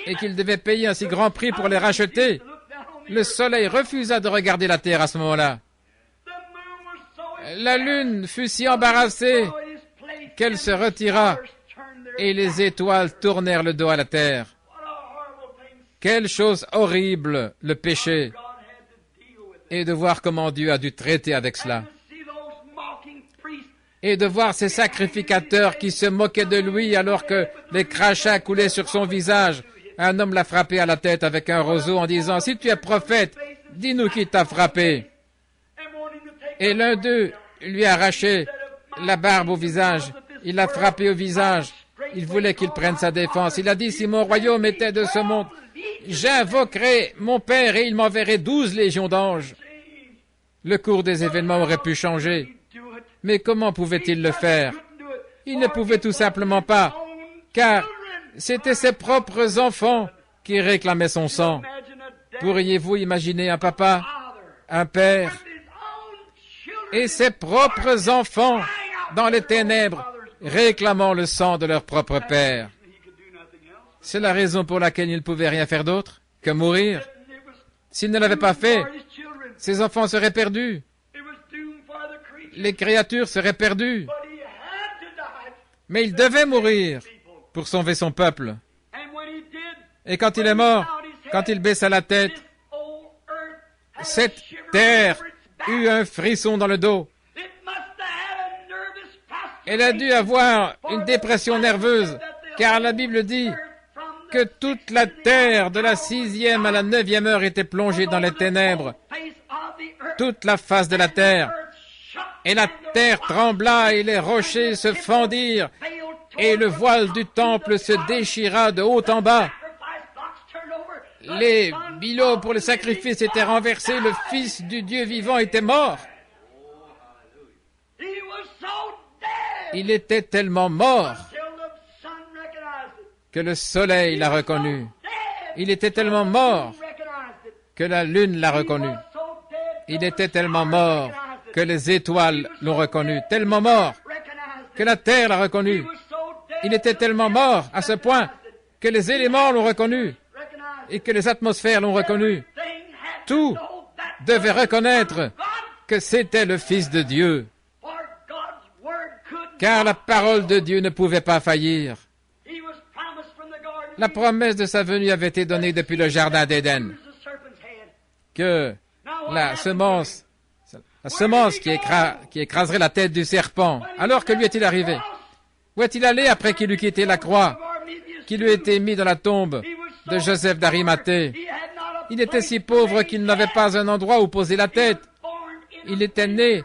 et qu'il devait payer un si grand prix pour les racheter. Le soleil refusa de regarder la terre à ce moment-là. La lune fut si embarrassée qu'elle se retira et les étoiles tournèrent le dos à la terre. Quelle chose horrible, le péché, et de voir comment Dieu a dû traiter avec cela. Et de voir ces sacrificateurs qui se moquaient de lui alors que les crachats coulaient sur son visage. Un homme l'a frappé à la tête avec un roseau en disant « Si tu es prophète, dis-nous qui t'a frappé. » Et l'un d'eux lui a arraché la barbe au visage. Il l'a frappé au visage. Il voulait qu'il prenne sa défense. Il a dit « Si mon royaume était de ce monde, j'invoquerais mon Père et il m'enverrait 12 légions d'anges. » Le cours des événements aurait pu changer. Mais comment pouvait-il le faire? Il ne pouvait tout simplement pas, car c'étaient ses propres enfants qui réclamaient son sang. Pourriez-vous imaginer un papa, un père, et ses propres enfants dans les ténèbres réclamant le sang de leur propre père? C'est la raison pour laquelle il ne pouvait rien faire d'autre que mourir. S'il ne l'avait pas fait, ses enfants seraient perdus. Les créatures seraient perdues. Mais il devait mourir pour sauver son peuple. Et quand il est mort, quand il baissa la tête, cette terre eut un frisson dans le dos. Elle a dû avoir une dépression nerveuse, car la Bible dit que toute la terre de la 6e à la 9e heure était plongée dans les ténèbres. Toute la face de la terre. Et la terre trembla et les rochers se fendirent et le voile du temple se déchira de haut en bas. Les bilots pour le sacrifice étaient renversés, le Fils du Dieu vivant était mort. Il était tellement mort que le soleil l'a reconnu. Il était tellement mort que la lune l'a reconnu. Il était tellement mort que les étoiles l'ont reconnu, tellement mort que la terre l'a reconnu. Il était tellement mort à ce point que les éléments l'ont reconnu et que les atmosphères l'ont reconnu. Tout devait reconnaître que c'était le Fils de Dieu, car la parole de Dieu ne pouvait pas faillir. La promesse de sa venue avait été donnée depuis le jardin d'Éden, que la semence qui écraserait la tête du serpent. Alors que lui est-il arrivé? Où est-il allé après qu'il eut quitté la croix, qu'il eut été mis dans la tombe de Joseph d'Arimathée? Il était si pauvre qu'il n'avait pas un endroit où poser la tête. Il était né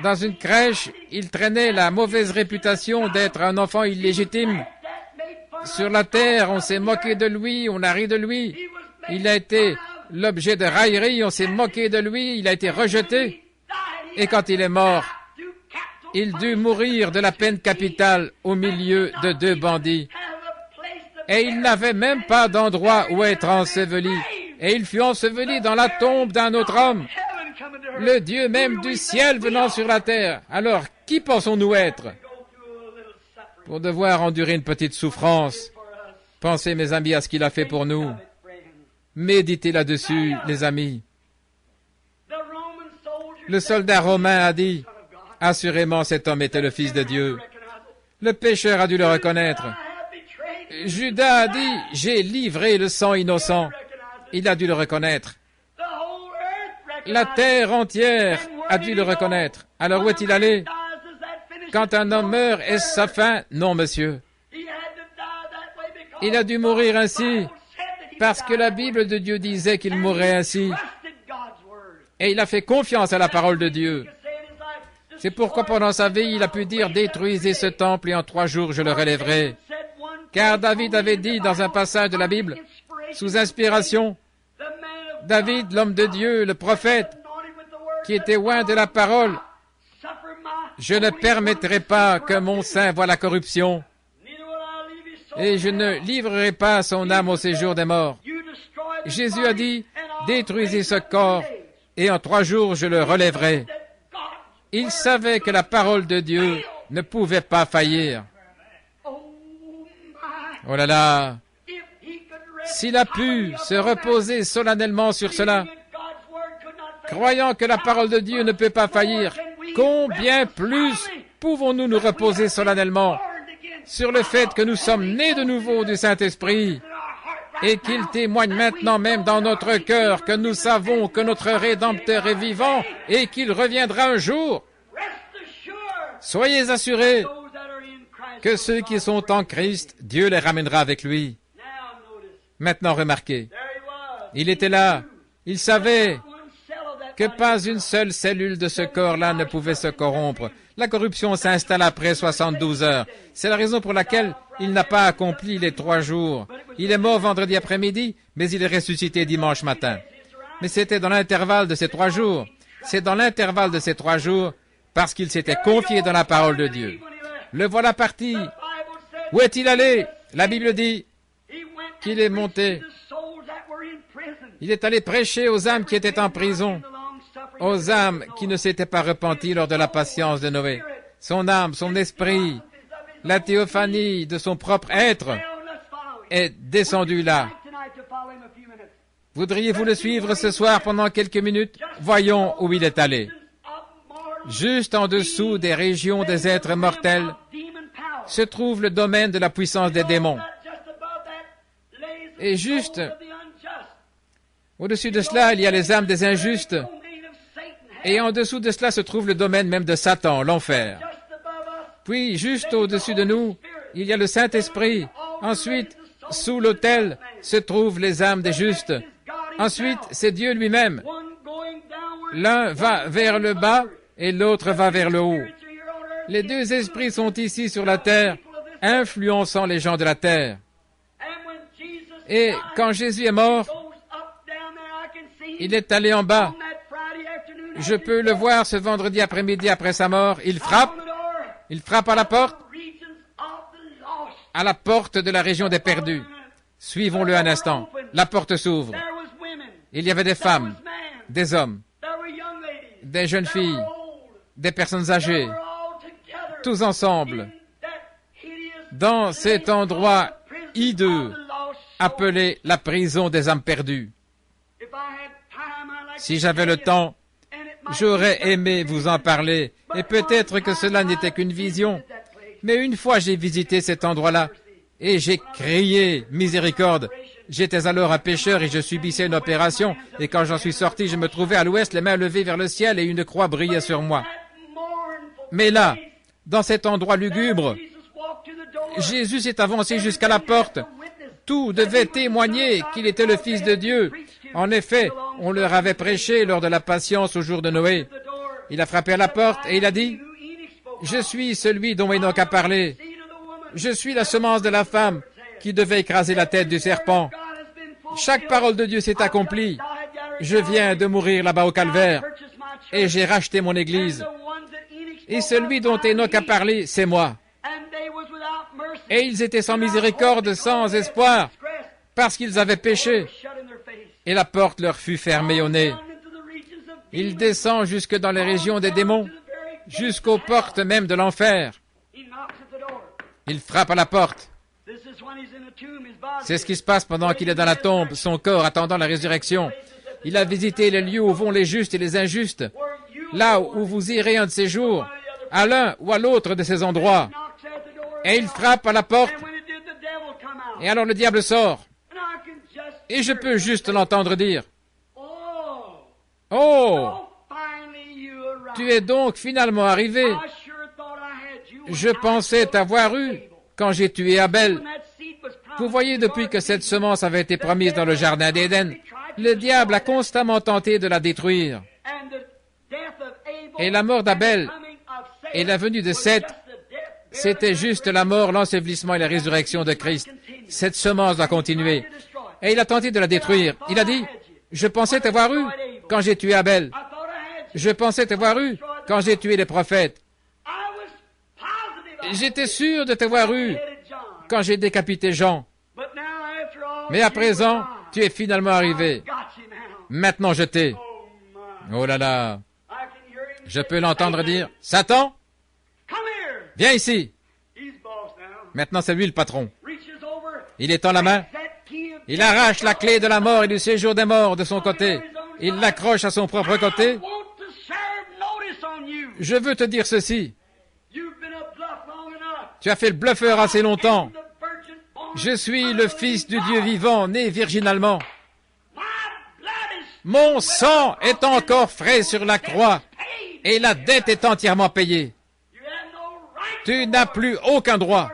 dans une crèche, il traînait la mauvaise réputation d'être un enfant illégitime. Sur la terre, on s'est moqué de lui, on a ri de lui. Il a été l'objet de raillerie, on s'est moqué de lui, il a été rejeté. Et quand il est mort, il dut mourir de la peine capitale au milieu de 2 bandits. Et il n'avait même pas d'endroit où être enseveli. Et il fut enseveli dans la tombe d'un autre homme, le Dieu même du ciel venant sur la terre. Alors, qui pensons-nous être pour devoir endurer une petite souffrance? Pensez, mes amis, à ce qu'il a fait pour nous. Méditez là-dessus, les amis. Le soldat romain a dit, assurément cet homme était le Fils de Dieu. Le pécheur a dû le reconnaître. Judas a dit, j'ai livré le sang innocent. Il a dû le reconnaître. La terre entière a dû le reconnaître. Alors où est-il allé? Quand un homme meurt, est-ce sa fin? Non, monsieur. Il a dû mourir ainsi parce que la Bible de Dieu disait qu'il mourrait ainsi. Et il a fait confiance à la parole de Dieu. C'est pourquoi pendant sa vie, il a pu dire, détruisez ce temple et en 3 jours je le relèverai. Car David avait dit dans un passage de la Bible, sous inspiration, David, l'homme de Dieu, le prophète, qui était oint de la parole, je ne permettrai pas que mon sein voie la corruption, et je ne livrerai pas son âme au séjour des morts. Jésus a dit, détruisez ce corps, et en 3 jours je le relèverai. Il savait que la parole de Dieu ne pouvait pas faillir. Oh là là! S'il a pu se reposer solennellement sur cela, croyant que la parole de Dieu ne peut pas faillir, combien plus pouvons-nous nous reposer solennellement sur le fait que nous sommes nés de nouveau du Saint-Esprit et qu'il témoigne maintenant même dans notre cœur que nous savons que notre Rédempteur est vivant et qu'il reviendra un jour. Soyez assurés que ceux qui sont en Christ, Dieu les ramènera avec lui. Maintenant, remarquez, il était là, il savait que pas une seule cellule de ce corps-là ne pouvait se corrompre. La corruption s'installe après 72 heures. C'est la raison pour laquelle il n'a pas accompli les 3 jours. Il est mort vendredi après-midi, mais il est ressuscité dimanche matin. Mais c'était dans l'intervalle de ces 3 jours. C'est dans l'intervalle de ces 3 jours, parce qu'il s'était confié dans la parole de Dieu. Le voilà parti. Où est-il allé? La Bible dit qu'il est monté. Il est allé prêcher aux âmes qui étaient en prison, aux âmes qui ne s'étaient pas repenties lors de la patience de Noé. Son âme, son esprit, la théophanie de son propre être est descendue là. Voudriez-vous le suivre ce soir pendant quelques minutes? Voyons où il est allé. Juste en dessous des régions des êtres mortels se trouve le domaine de la puissance des démons. Et juste au-dessus de cela, il y a les âmes des injustes. Et en dessous de cela se trouve le domaine même de Satan, l'enfer. Puis, juste au-dessus de nous, il y a le Saint-Esprit. Ensuite, sous l'autel, se trouvent les âmes des justes. Ensuite, c'est Dieu lui-même. L'un va vers le bas et l'autre va vers le haut. Les 2 esprits sont ici sur la terre, influençant les gens de la terre. Et quand Jésus est mort, il est allé en bas. Je peux le voir ce vendredi après-midi après sa mort. Il frappe à la porte de la région des perdus. Suivons-le un instant. La porte s'ouvre. Il y avait des femmes, des hommes, des jeunes filles, des personnes âgées, tous ensemble, dans cet endroit hideux appelé la prison des âmes perdues. Si j'avais le temps, j'aurais aimé vous en parler, et peut-être que cela n'était qu'une vision. Mais une fois j'ai visité cet endroit-là, et j'ai crié « Miséricorde !» J'étais alors un pécheur et je subissais une opération, et quand j'en suis sorti, je me trouvais à l'ouest, les mains levées vers le ciel, et une croix brillait sur moi. Mais là, dans cet endroit lugubre, Jésus s'est avancé jusqu'à la porte. Tout devait témoigner qu'il était le Fils de Dieu. En effet, on leur avait prêché lors de la patience au jour de Noé. Il a frappé à la porte et il a dit, « Je suis celui dont Enoch a parlé. Je suis la semence de la femme qui devait écraser la tête du serpent. Chaque parole de Dieu s'est accomplie. Je viens de mourir là-bas au calvaire et j'ai racheté mon église. Et celui dont Enoch a parlé, c'est moi. » Et ils étaient sans miséricorde, sans espoir, parce qu'ils avaient péché. Et la porte leur fut fermée au nez. Il descend jusque dans les régions des démons, jusqu'aux portes même de l'enfer. Il frappe à la porte. C'est ce qui se passe pendant qu'il est dans la tombe, son corps attendant la résurrection. Il a visité les lieux où vont les justes et les injustes, là où vous irez un de ces jours, à l'un ou à l'autre de ces endroits. Et il frappe à la porte, et alors le diable sort. Et je peux juste l'entendre dire, « Oh, tu es donc finalement arrivé. Je pensais t'avoir eu quand j'ai tué Abel. » Vous voyez, depuis que cette semence avait été promise dans le jardin d'Éden, le diable a constamment tenté de la détruire. Et la mort d'Abel et la venue de Seth, c'était juste la mort, l'ensevelissement et la résurrection de Christ. Cette semence va continuer. Et il a tenté de la détruire. Il a dit, « Je pensais t'avoir eu quand j'ai tué Abel. Je pensais t'avoir eu quand j'ai tué les prophètes. J'étais sûr de t'avoir eu quand j'ai décapité Jean. Mais à présent, tu es finalement arrivé. Maintenant je t'ai. Oh là là. Je peux l'entendre dire, Satan, viens ici. Maintenant c'est lui le patron. Il étend la main. Il arrache la clé de la mort et du séjour des morts de son côté. Il l'accroche à son propre côté. Je veux te dire ceci. Tu as fait le bluffeur assez longtemps. Je suis le Fils du Dieu vivant, né virginalement. Mon sang est encore frais sur la croix et la dette est entièrement payée. Tu n'as plus aucun droit.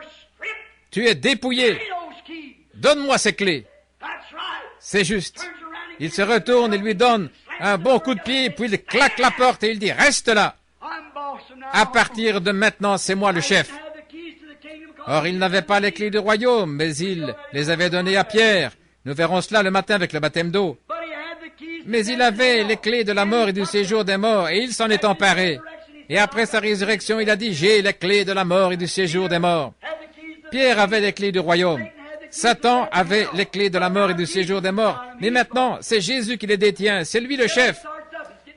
Tu es dépouillé. Donne-moi ces clés. C'est juste. Il se retourne et lui donne un bon coup de pied, puis il claque la porte et il dit « Reste là. À partir de maintenant, c'est moi le chef. » Or, il n'avait pas les clés du royaume, mais il les avait données à Pierre. Nous verrons cela le matin avec le baptême d'eau. Mais il avait les clés de la mort et du séjour des morts, et il s'en est emparé. Et après sa résurrection, il a dit « J'ai les clés de la mort et du séjour des morts. » Pierre avait les clés du royaume. Satan avait les clés de la mort et du séjour des morts. Mais maintenant, c'est Jésus qui les détient. C'est lui le chef.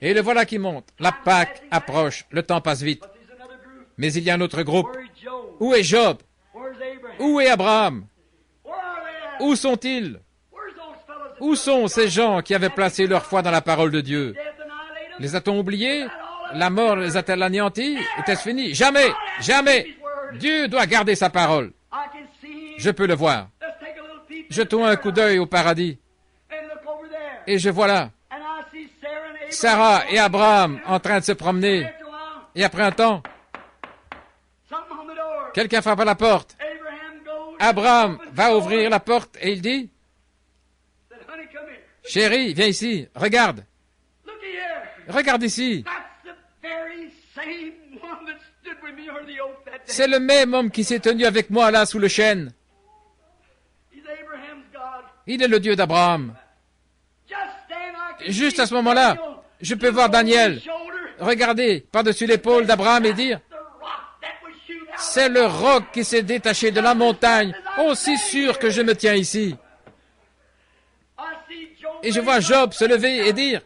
Et le voilà qui monte. La Pâque approche. Le temps passe vite. Mais il y a un autre groupe. Où est Job? Où est Abraham? Où sont-ils? Où sont ces gens qui avaient placé leur foi dans la parole de Dieu? Les a-t-on oubliés? La mort les a-t-elle anéantis? Était-ce fini? Jamais! Jamais! Dieu doit garder sa parole. Je peux le voir. Jetons un coup d'œil au paradis. Et je vois là Sarah et Abraham en train de se promener. Et après un temps, quelqu'un frappe à la porte. Abraham va ouvrir la porte et il dit, « Chérie, viens ici, regarde. Regarde ici. C'est le même homme qui s'est tenu avec moi là sous le chêne. Il est le Dieu d'Abraham. » Juste à ce moment-là, je peux voir Daniel regarder par-dessus l'épaule d'Abraham et dire, « C'est le roc qui s'est détaché de la montagne, aussi sûr que je me tiens ici. » Et je vois Job se lever et dire,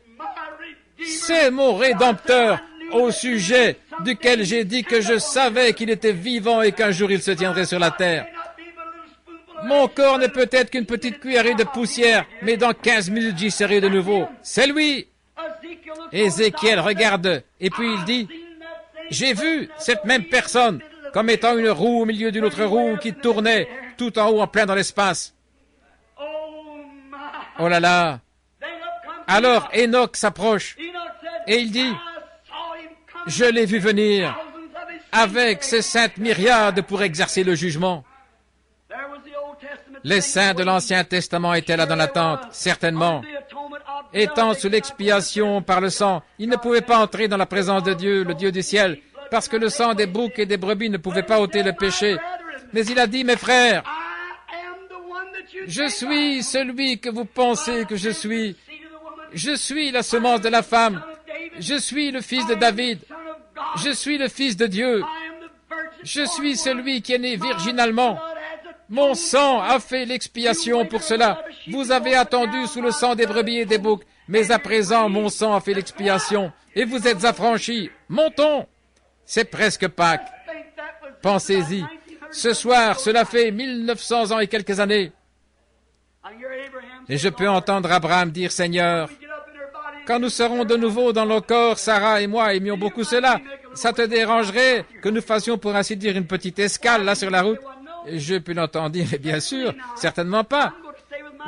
« C'est mon Rédempteur au sujet duquel j'ai dit que je savais qu'il était vivant et qu'un jour il se tiendrait sur la terre. Mon corps n'est peut-être qu'une petite cuillerée de poussière, mais dans 15 minutes j'y serai de nouveau. C'est lui. » Ézéchiel regarde, et puis il dit, « J'ai vu cette même personne comme étant une roue au milieu d'une autre roue qui tournait tout en haut en plein dans l'espace. » Oh là là. Alors Enoch s'approche, et il dit, « Je l'ai vu venir avec ses saintes myriades pour exercer le jugement. » Les saints de l'Ancien Testament étaient là dans l'attente, certainement. Étant sous l'expiation par le sang, ils ne pouvaient pas entrer dans la présence de Dieu, le Dieu du ciel, parce que le sang des boucs et des brebis ne pouvait pas ôter le péché. Mais il a dit, « Mes frères, je suis celui que vous pensez que je suis. Je suis la semence de la femme. Je suis le fils de David. Je suis le fils de Dieu. Je suis celui qui est né virginalement. Mon sang a fait l'expiation pour cela. Vous avez attendu sous le sang des brebis et des boucs, mais à présent, mon sang a fait l'expiation, et vous êtes affranchis. Montons. C'est presque Pâques. Pensez-y. Ce soir, cela fait 1900 ans et quelques années. Et je peux entendre Abraham dire, « Seigneur, quand nous serons de nouveau dans nos corps, Sarah et moi aimions beaucoup cela. Ça te dérangerait que nous fassions, pour ainsi dire, une petite escale là sur la route? » Je peux l'entendre dire, « Bien sûr, certainement pas.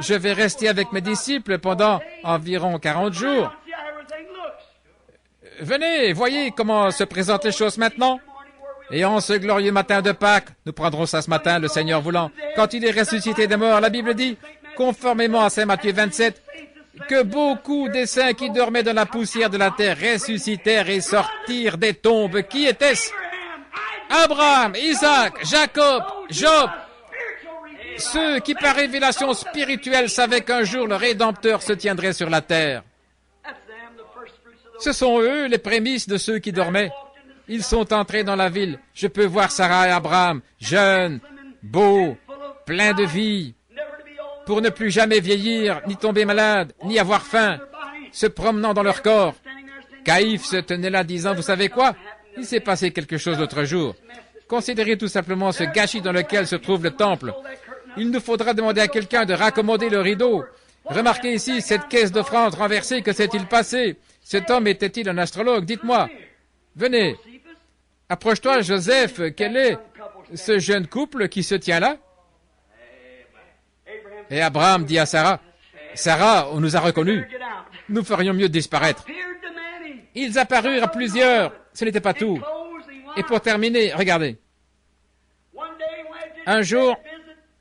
Je vais rester avec mes disciples pendant environ 40 jours. Venez, voyez comment se présentent les choses maintenant. Et en ce glorieux matin de Pâques, nous prendrons ça ce matin, le Seigneur voulant, quand il est ressuscité des morts, la Bible dit, conformément à Saint Matthieu 27, que beaucoup des saints qui dormaient dans la poussière de la terre ressuscitèrent et sortirent des tombes. Qui était-ce? Abraham, Isaac, Jacob, Job, ceux qui par révélation spirituelle savaient qu'un jour le Rédempteur se tiendrait sur la terre. Ce sont eux les prémices de ceux qui dormaient. Ils sont entrés dans la ville. Je peux voir Sarah et Abraham, jeunes, beaux, pleins de vie, pour ne plus jamais vieillir, ni tomber malade, ni avoir faim, se promenant dans leur corps. Caïphe se tenait là disant, vous savez quoi? Il s'est passé quelque chose l'autre jour. Considérez tout simplement ce gâchis dans lequel se trouve le temple. Il nous faudra demander à quelqu'un de raccommoder le rideau. Remarquez ici cette caisse d'offrande renversée, que s'est-il passé? Cet homme était-il un astrologue? Dites-moi. Venez. Approche-toi, Joseph. Quel est ce jeune couple qui se tient là? Et Abraham dit à Sarah, Sarah, on nous a reconnus. Nous ferions mieux de disparaître. Ils apparurent à plusieurs. Ce n'était pas tout. Et pour terminer, regardez. Un jour,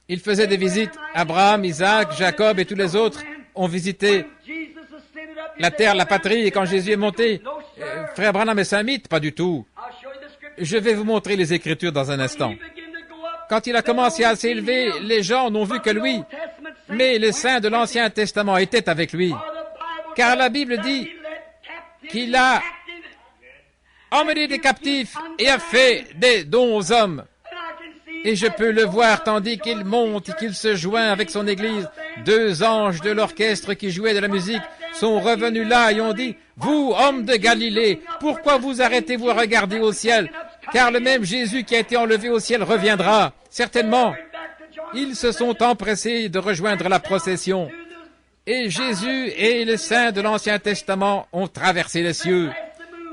ils faisaient des visites. Abraham, Isaac, Jacob et tous les autres ont visité la terre, la patrie. Et quand Jésus est monté, frère Branham, est-ce un mythe? Pas du tout. Je vais vous montrer les Écritures dans un instant. Quand il a commencé à s'élever, les gens n'ont vu que lui. Mais les saints de l'Ancien Testament étaient avec lui. Car la Bible dit qu'il a emmené des captifs et a fait des dons aux hommes. Et je peux le voir tandis qu'il monte et qu'il se joint avec son Église. 2 anges de l'orchestre qui jouaient de la musique sont revenus là et ont dit, « Vous, hommes de Galilée, pourquoi vous arrêtez-vous à regarder au ciel? Car le même Jésus qui a été enlevé au ciel reviendra. » Certainement, ils se sont empressés de rejoindre la procession. Et Jésus et les saints de l'Ancien Testament ont traversé les cieux.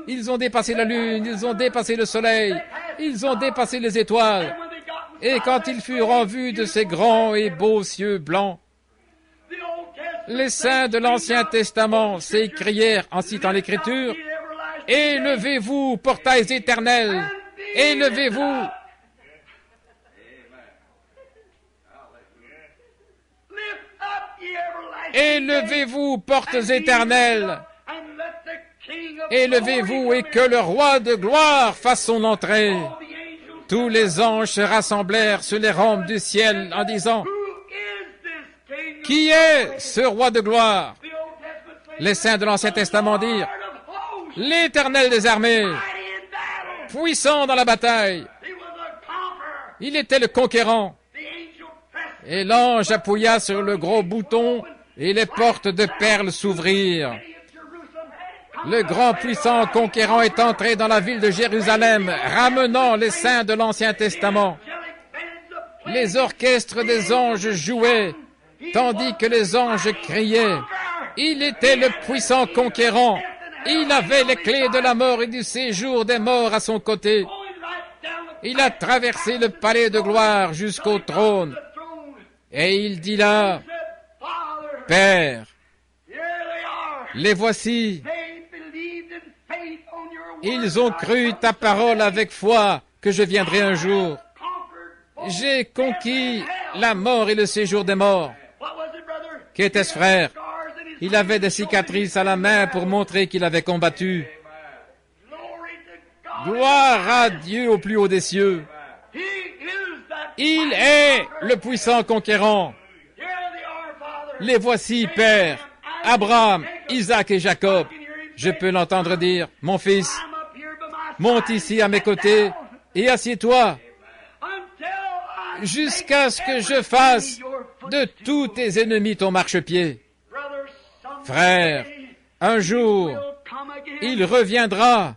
Ils ont dépassé la lune, ils ont dépassé le soleil, ils ont dépassé les étoiles. Et quand ils furent en vue de ces grands et beaux cieux blancs, les saints de l'Ancien Testament s'écrièrent en citant l'Écriture, « Élevez-vous, portails éternels, élevez-vous !» Élevez-vous, portes éternelles, élevez-vous et que le roi de gloire fasse son entrée. Tous les anges se rassemblèrent sur les rampes du ciel en disant, « Qui est ce roi de gloire ?» Les saints de l'Ancien Testament dirent, « L'Éternel des armées, puissant dans la bataille. » Il était le conquérant. Et l'ange appuya sur le gros bouton et les portes de perles s'ouvrirent. Le grand puissant conquérant est entré dans la ville de Jérusalem, ramenant les saints de l'Ancien Testament. Les orchestres des anges jouaient, tandis que les anges criaient. Il était le puissant conquérant. Il avait les clés de la mort et du séjour des morts à son côté. Il a traversé le palais de gloire jusqu'au trône. Et il dit là, « Père, les voici. Ils ont cru ta parole avec foi que je viendrai un jour. J'ai conquis la mort et le séjour des morts. » Qu'était-ce, frère? Il avait des cicatrices à la main pour montrer qu'il avait combattu. Gloire à Dieu au plus haut des cieux. Il est le puissant conquérant. Les voici, Père, Abraham, Isaac et Jacob. Je peux l'entendre dire, « Mon fils, monte ici à mes côtés et assieds-toi jusqu'à ce que je fasse de tous tes ennemis ton marchepied. » Frère, un jour, il reviendra.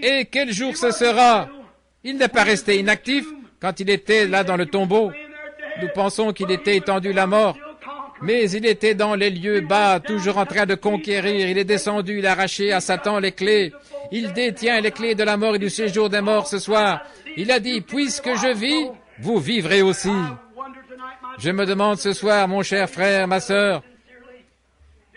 Et quel jour ce sera? Il n'est pas resté inactif quand il était là dans le tombeau. Nous pensons qu'il était étendu la mort. Mais il était dans les lieux bas, toujours en train de conquérir. Il est descendu, il a arraché à Satan les clés. Il détient les clés de la mort et du séjour des morts ce soir. Il a dit, puisque je vis, vous vivrez aussi. Je me demande ce soir, mon cher frère, ma sœur,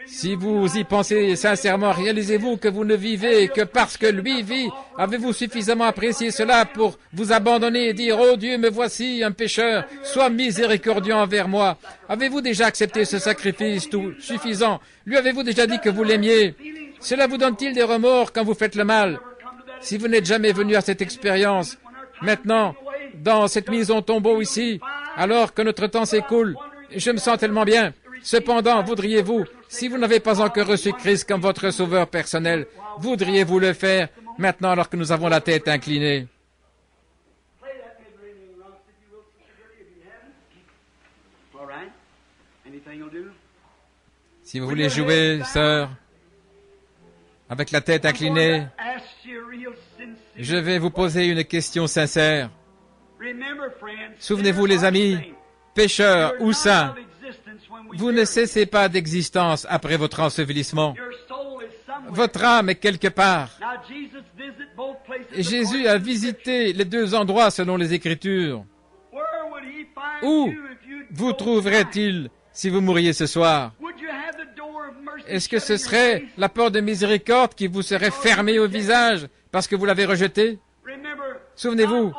si vous y pensez sincèrement, réalisez-vous que vous ne vivez que parce que lui vit? Avez-vous suffisamment apprécié cela pour vous abandonner et dire, « Oh Dieu, me voici, un pécheur, sois miséricordieux envers moi. » Avez-vous déjà accepté ce sacrifice tout suffisant? Lui avez-vous déjà dit que vous l'aimiez? Cela vous donne-t-il des remords quand vous faites le mal? Si vous n'êtes jamais venu à cette expérience, maintenant, dans cette mise en tombeau ici, alors que notre temps s'écoule, je me sens tellement bien. Cependant, voudriez-vous, si vous n'avez pas encore reçu Christ comme votre sauveur personnel, voudriez-vous le faire maintenant alors que nous avons la tête inclinée? Si vous voulez jouer, sœur, avec la tête inclinée, je vais vous poser une question sincère. Souvenez-vous, les amis, pécheurs ou saints, vous ne cessez pas d'existence après votre ensevelissement. Votre âme est quelque part. Et Jésus a visité les deux endroits selon les Écritures. Où vous trouverait-il si vous mouriez ce soir? Est-ce que ce serait la porte de miséricorde qui vous serait fermée au visage parce que vous l'avez rejeté? Souvenez-vous,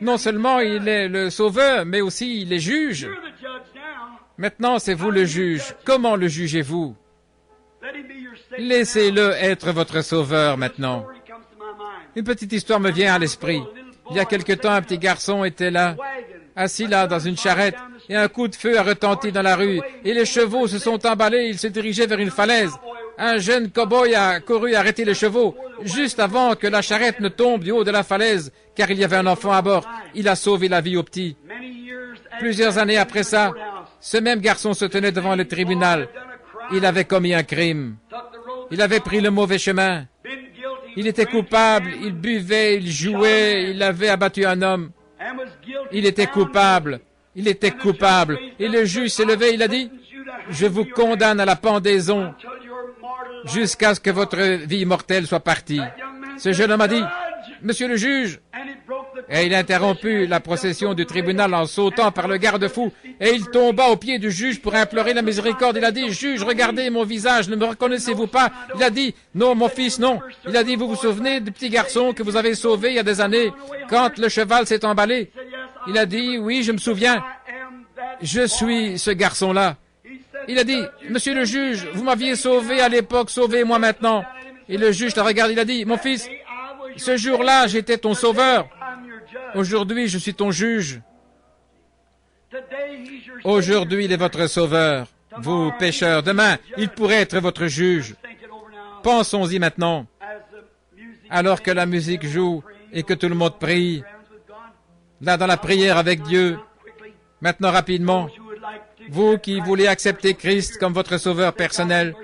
non seulement il est le sauveur, mais aussi il est juge. Maintenant, c'est vous le juge. Comment le jugez-vous? Laissez-le être votre sauveur maintenant. Une petite histoire me vient à l'esprit. Il y a quelque temps, un petit garçon était là, assis là dans une charrette, et un coup de feu a retenti dans la rue, et les chevaux se sont emballés, il se dirigeait vers une falaise. Un jeune cow-boy a couru arrêter les chevaux, juste avant que la charrette ne tombe du haut de la falaise, car il y avait un enfant à bord. Il a sauvé la vie au petit. Plusieurs années après ça, ce même garçon se tenait devant le tribunal. Il avait commis un crime. Il avait pris le mauvais chemin. Il était coupable, il buvait, il jouait, il avait abattu un homme. Il était coupable. Il était coupable. Et le juge s'est levé, il a dit, « Je vous condamne à la pendaison jusqu'à ce que votre vie mortelle soit partie. » Ce jeune homme a dit, « Monsieur le juge !» Et il a interrompu la procession du tribunal en sautant par le garde-fou, et il tomba aux pieds du juge pour implorer la miséricorde. Il a dit, « Juge, regardez mon visage, ne me reconnaissez-vous pas ?» Il a dit, « Non, mon fils, non. » Il a dit, « Vous vous souvenez du petit garçon que vous avez sauvé il y a des années, quand le cheval s'est emballé ?» Il a dit, « Oui, je me souviens. Je suis ce garçon-là. » Il a dit, « Monsieur le juge, vous m'aviez sauvé à l'époque, sauvez-moi maintenant. » Et le juge l'a regardé, il a dit, « Mon fils, ce jour-là, j'étais ton sauveur. Aujourd'hui, je suis ton juge. Aujourd'hui, il est votre sauveur. Vous, pécheurs, demain, il pourrait être votre juge. Pensons-y maintenant. Alors que la musique joue et que tout le monde prie, là dans la prière avec Dieu, maintenant rapidement, vous qui voulez accepter Christ comme votre sauveur personnel,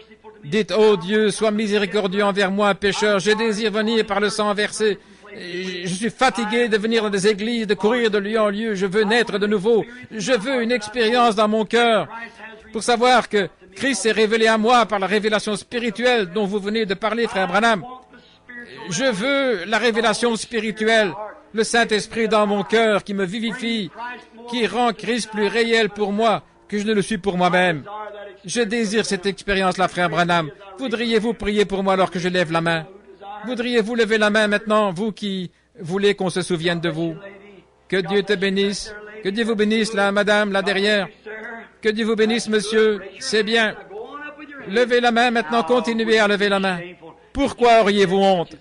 dites, « Oh Dieu, sois miséricordieux envers moi, un pécheur, je désire venir par le sang versé. Je suis fatigué de venir dans des églises, de courir de lieu en lieu. Je veux naître de nouveau. Je veux une expérience dans mon cœur pour savoir que Christ s'est révélé à moi par la révélation spirituelle dont vous venez de parler, frère Branham. Je veux la révélation spirituelle, le Saint-Esprit dans mon cœur qui me vivifie, qui rend Christ plus réel pour moi que je ne le suis pour moi-même. Je désire cette expérience-là, frère Branham. Voudriez-vous prier pour moi alors que je lève la main? Voudriez-vous lever la main maintenant, vous qui voulez qu'on se souvienne de vous? Que Dieu te bénisse. Que Dieu vous bénisse, là, madame, là derrière. Que Dieu vous bénisse, monsieur. C'est bien. Levez la main maintenant, continuez à lever la main. Pourquoi auriez-vous honte?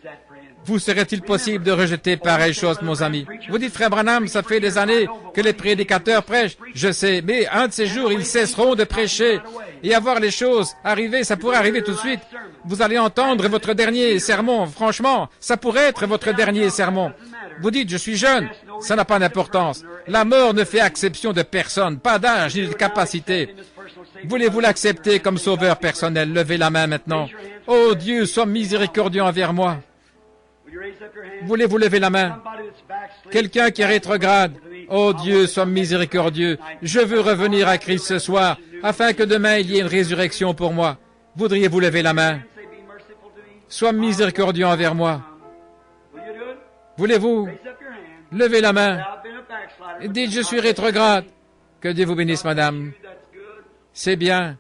Vous serait-il possible de rejeter pareille chose, mon ami? Vous dites, frère Branham, ça fait des années que les prédicateurs prêchent. Je sais, mais un de ces jours, ils cesseront de prêcher et à voir les choses arriver. Ça pourrait arriver tout de suite. Vous allez entendre votre dernier sermon. Franchement, ça pourrait être votre dernier sermon. Vous dites, je suis jeune. Ça n'a pas d'importance. La mort ne fait exception de personne, pas d'âge ni de capacité. Voulez-vous l'accepter comme sauveur personnel? Levez la main maintenant. Oh Dieu, sois miséricordieux envers moi. Voulez-vous lever la main? Quelqu'un qui est rétrograde. Oh Dieu, sois miséricordieux. Je veux revenir à Christ ce soir, afin que demain il y ait une résurrection pour moi. Voudriez-vous lever la main? Sois miséricordieux envers moi. Voulez-vous lever la main? Dites, je suis rétrograde. Que Dieu vous bénisse, madame. C'est bien.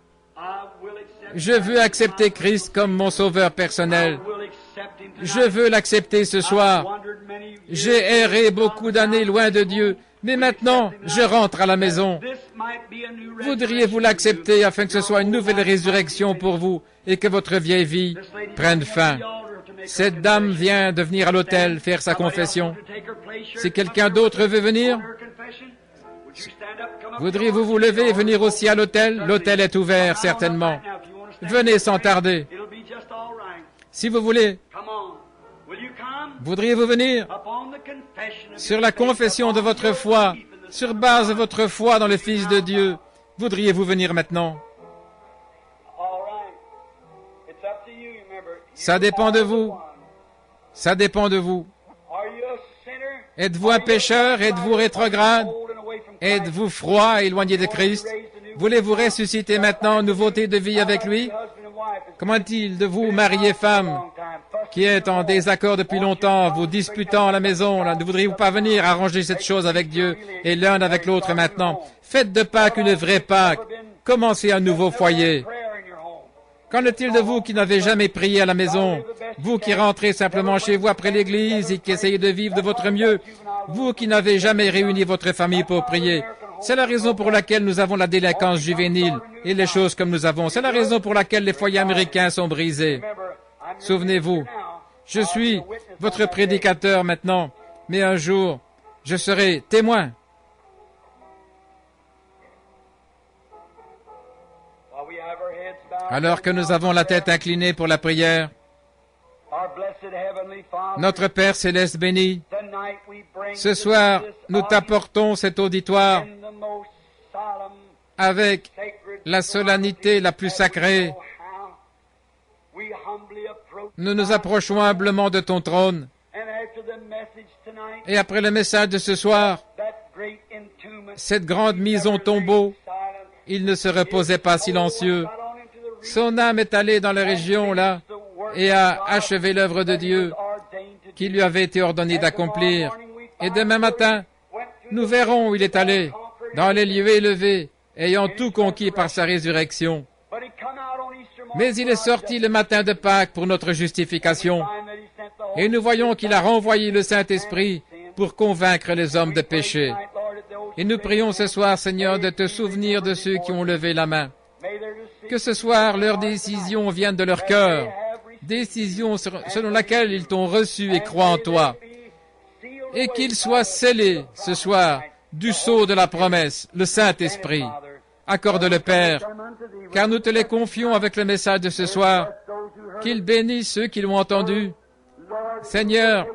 Je veux accepter Christ comme mon sauveur personnel. Je veux l'accepter ce soir. J'ai erré beaucoup d'années loin de Dieu, mais maintenant, je rentre à la maison. Voudriez-vous l'accepter afin que ce soit une nouvelle résurrection pour vous et que votre vieille vie prenne fin? Cette dame vient de venir à l'autel faire sa confession. Si quelqu'un d'autre veut venir, voudriez-vous vous lever et venir aussi à l'autel? L'autel est ouvert, certainement. Venez sans tarder. Si vous voulez, voudriez-vous venir sur la confession de votre foi, sur base de votre foi dans le Fils de Dieu, Voudriez-vous venir maintenant? Ça dépend de vous. Ça dépend de vous. Êtes-vous un pécheur? Êtes-vous rétrograde? Êtes-vous froid, éloigné de Christ? Voulez-vous ressusciter maintenant, nouveauté de vie avec lui? Comment est-il de vous, mari et femme, qui êtes en désaccord depuis longtemps, vous disputant à la maison, là, ne voudriez-vous pas venir arranger cette chose avec Dieu et l'un avec l'autre maintenant? Faites de Pâques une vraie Pâques. Commencez un nouveau foyer. Qu'en est-il de vous qui n'avez jamais prié à la maison? Vous qui rentrez simplement chez vous après l'église et qui essayez de vivre de votre mieux? Vous qui n'avez jamais réuni votre famille pour prier? C'est la raison pour laquelle nous avons la délinquance juvénile et les choses comme nous avons. C'est la raison pour laquelle les foyers américains sont brisés. Souvenez-vous, je suis votre prédicateur maintenant, mais un jour, je serai témoin. Alors que nous avons la tête inclinée pour la prière, notre Père céleste béni, ce soir, nous t'apportons cet auditoire avec la solennité la plus sacrée. Nous nous approchons humblement de ton trône. Et après le message de ce soir, cette grande mise au tombeau, il ne se reposait pas silencieux. Son âme est allée dans la région là et a achevé l'œuvre de Dieu qui lui avait été ordonnée d'accomplir. Et demain matin, nous verrons où il est allé, dans les lieux élevés, ayant tout conquis par sa résurrection. Mais il est sorti le matin de Pâques pour notre justification. Et nous voyons qu'il a renvoyé le Saint-Esprit pour convaincre les hommes de péché. Et nous prions ce soir, Seigneur, de te souvenir de ceux qui ont levé la main. Que ce soir, leurs décisions viennent de leur cœur, décisions selon laquelle ils t'ont reçu et croient en toi. Et qu'ils soient scellés ce soir du sceau de la promesse, le Saint-Esprit. Accorde-le, Père, car nous te les confions avec le message de ce soir, qu'il bénisse ceux qui l'ont entendu. Seigneur,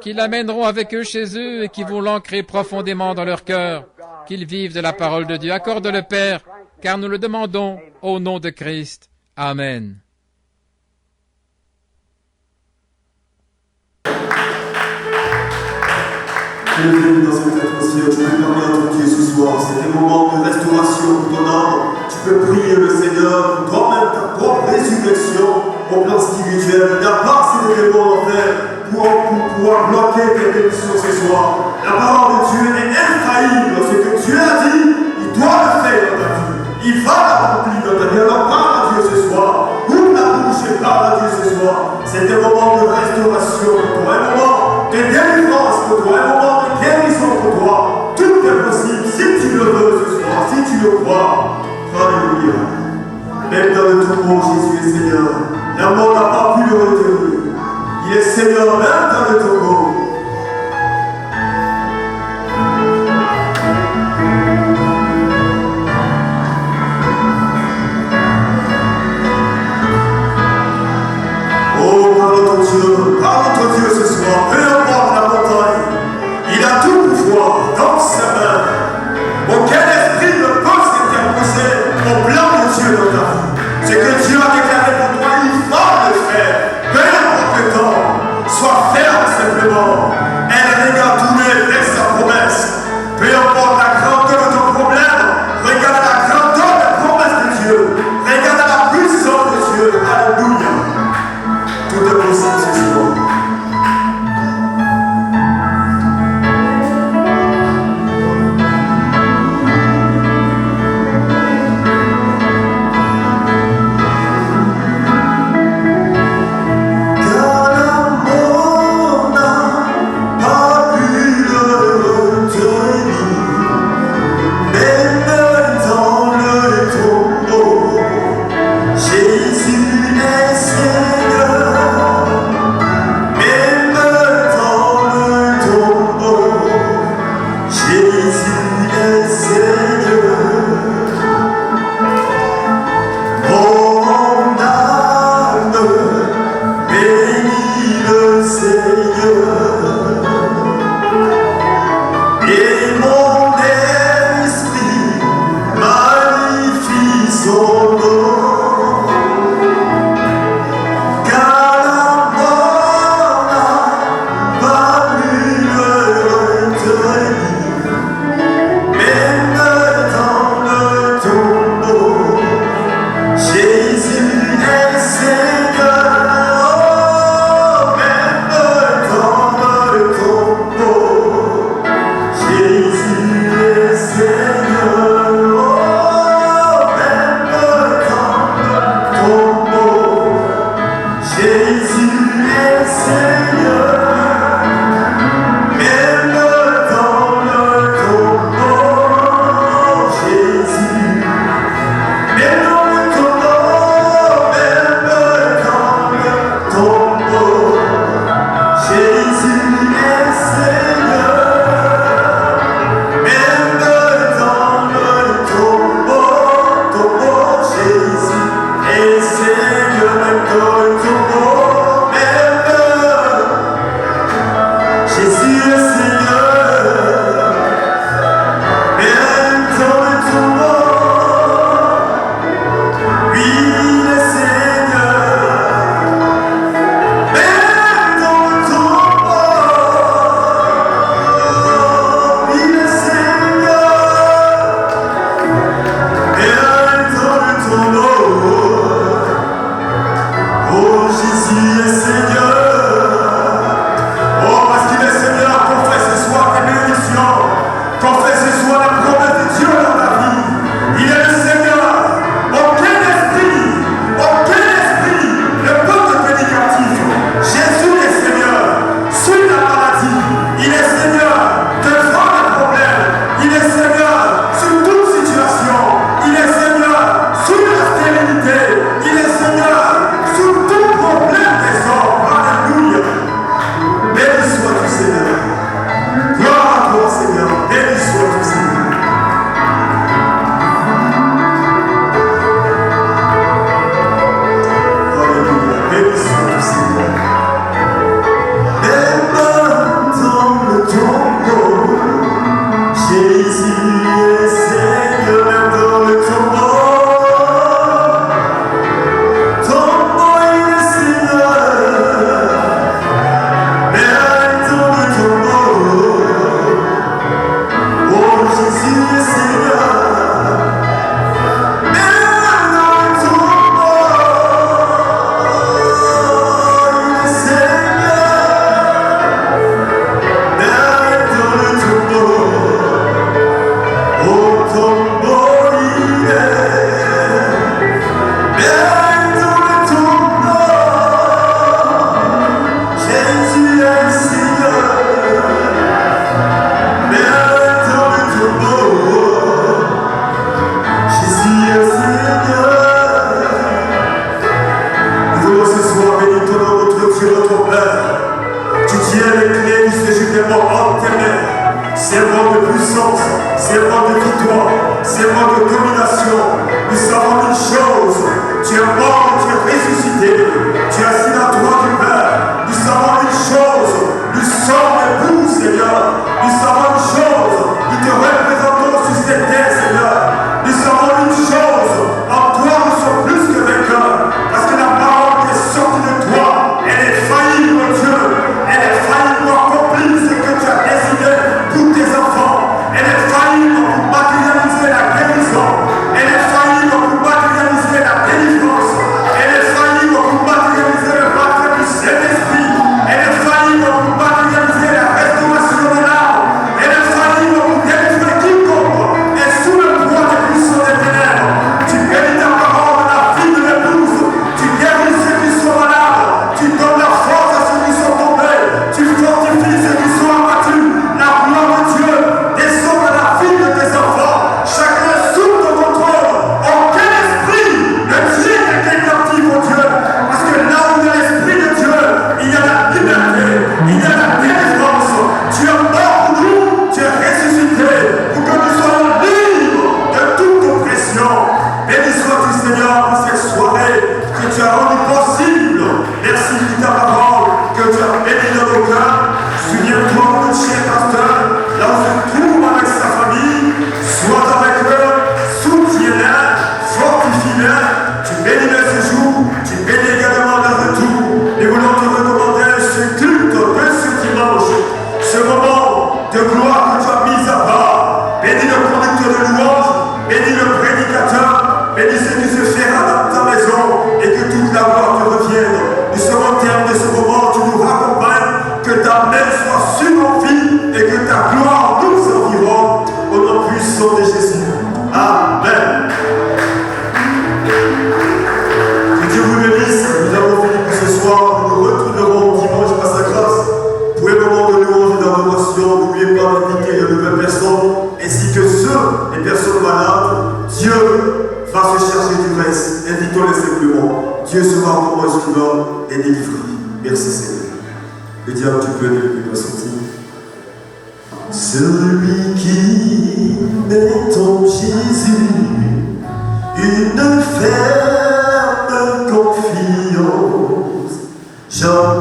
qu'ils l'amèneront avec eux chez eux et qui vont l'ancrer profondément dans leur cœur, qu'ils vivent de la parole de Dieu. Accorde-le, Père, car nous le demandons au nom de Christ. Amen. Bienvenue dans cette atmosphère, tu peux parler à ton Dieu ce soir, c'est un moment de restauration pour ton âme, tu peux prier le Seigneur, toi-même ta propre résurrection au plan spirituel, il n'y a pas assez de démons en enfer pour pouvoir bloquer tes bénédictions ce soir. La parole de Dieu est infaillible, ce que Dieu a dit, il doit le faire dans ta vie, il va l'accomplir dans ta vie, alors parle à Dieu ce soir, ouvre la bouche et parle à Dieu ce soir, c'est un moment de restauration pour toi, un moment de délivrance pour toi, un moment de guérison pour toi. Tout est possible si tu le veux ce soir, si tu le crois. Alléluia. Même dans le tombeau, Jésus est Seigneur. La mort n'a pas pu le retenir. Il est Seigneur même dans le tombeau. Oh, parle notre Dieu ce soir, peu importe la montagne, il a tout pouvoir dans sa main. Aucun esprit ne peut s'interposer au plan de Dieu dans ta vie. Ce que Dieu a déclaré pour toi, il va le faire. Peu importe le temps, sois ferme simplement. serment de puissance, serment de victoire, serment de domination. Nous savons une chose, tu es mort, tu es ressuscité, tu es assis à droite du Père. Nous savons une chose, nous sommes époux, Seigneur. Nous savons une chose, nous te représentons sur cette terre, Seigneur. Nous savons une chose, en toi nous sommes plus que vainqueurs, parce que la parole qui est sortie de toi, elle est faillible, mon Dieu. Elle est faillible pour accomplir ce que tu as décidé pour tes enfants. Elle est faillible pour matérialiser la guérison. Elle est faillible pour matérialiser la délivrance. Elle est faillible pour matérialiser le baptême du Saint-Esprit. Elle est faillible pour matérialiser la restauration de l'âme. Elle est faillible pour délivrer quiconque est sous le poids des puissants des ténèbres. Tu bénis ta parole dans la vie de l'épouse. Tu guéris ceux qui sont malades. Tu donnes la force à ceux qui sont tombés. Tu fortifies ceux qui sont abattus. La gloire de Dieu descend dans la vie de tes enfants. Chacun sous ton contrôle. Aucun esprit ne tient quelqu'un captif, mon Dieu. Parce que là où il y a l'esprit de Dieu, il y a la liberté, il y a la délivrance. Tu es mort pour nous, tu es ressuscité pour que nous soyons libres de toute oppression. Béni sois-tu, Seigneur, pour cette soirée que tu as rendue possible. Merci pour ta parole que tu as bénie dans nos cœurs. Souviens-toi de notre cher pasteur, là où se trouve avec sa famille. Sois avec eux, soutiens-les, fortifie-les. Tu bénis le séjour, tu bénis également le retour. Nous voulons te recommander ce culte de ce dimanche, ce moment de gloire que tu as mis à part. Bénis le conducteur de louange, bénis le prédicateur, bénis ce qui se fera dans ta maison et que toute la gloire te revienne. Nous sommes au terme de ce moment, tu nous raccompagnes, que ta main soit sur nos vies et que ta gloire nous environne au nom puissant de Jésus. Amen. Que Dieu vous bénisse. Nous avons fini pour ce soir. Nous nous retrouverons dimanche par sa grâce pour un moment de louange et d'adoration. N'oubliez pas d'inviter de nouvelles personnes ainsi que ceux, les personnes malades. Dieu va se charger du reste. Invitons-les simplement. Dieu sera encore instrument et délivré. Merci Seigneur. Le diable, tu peux ne pas sortir. Celui qui met en Jésus une ferme confiance, jamais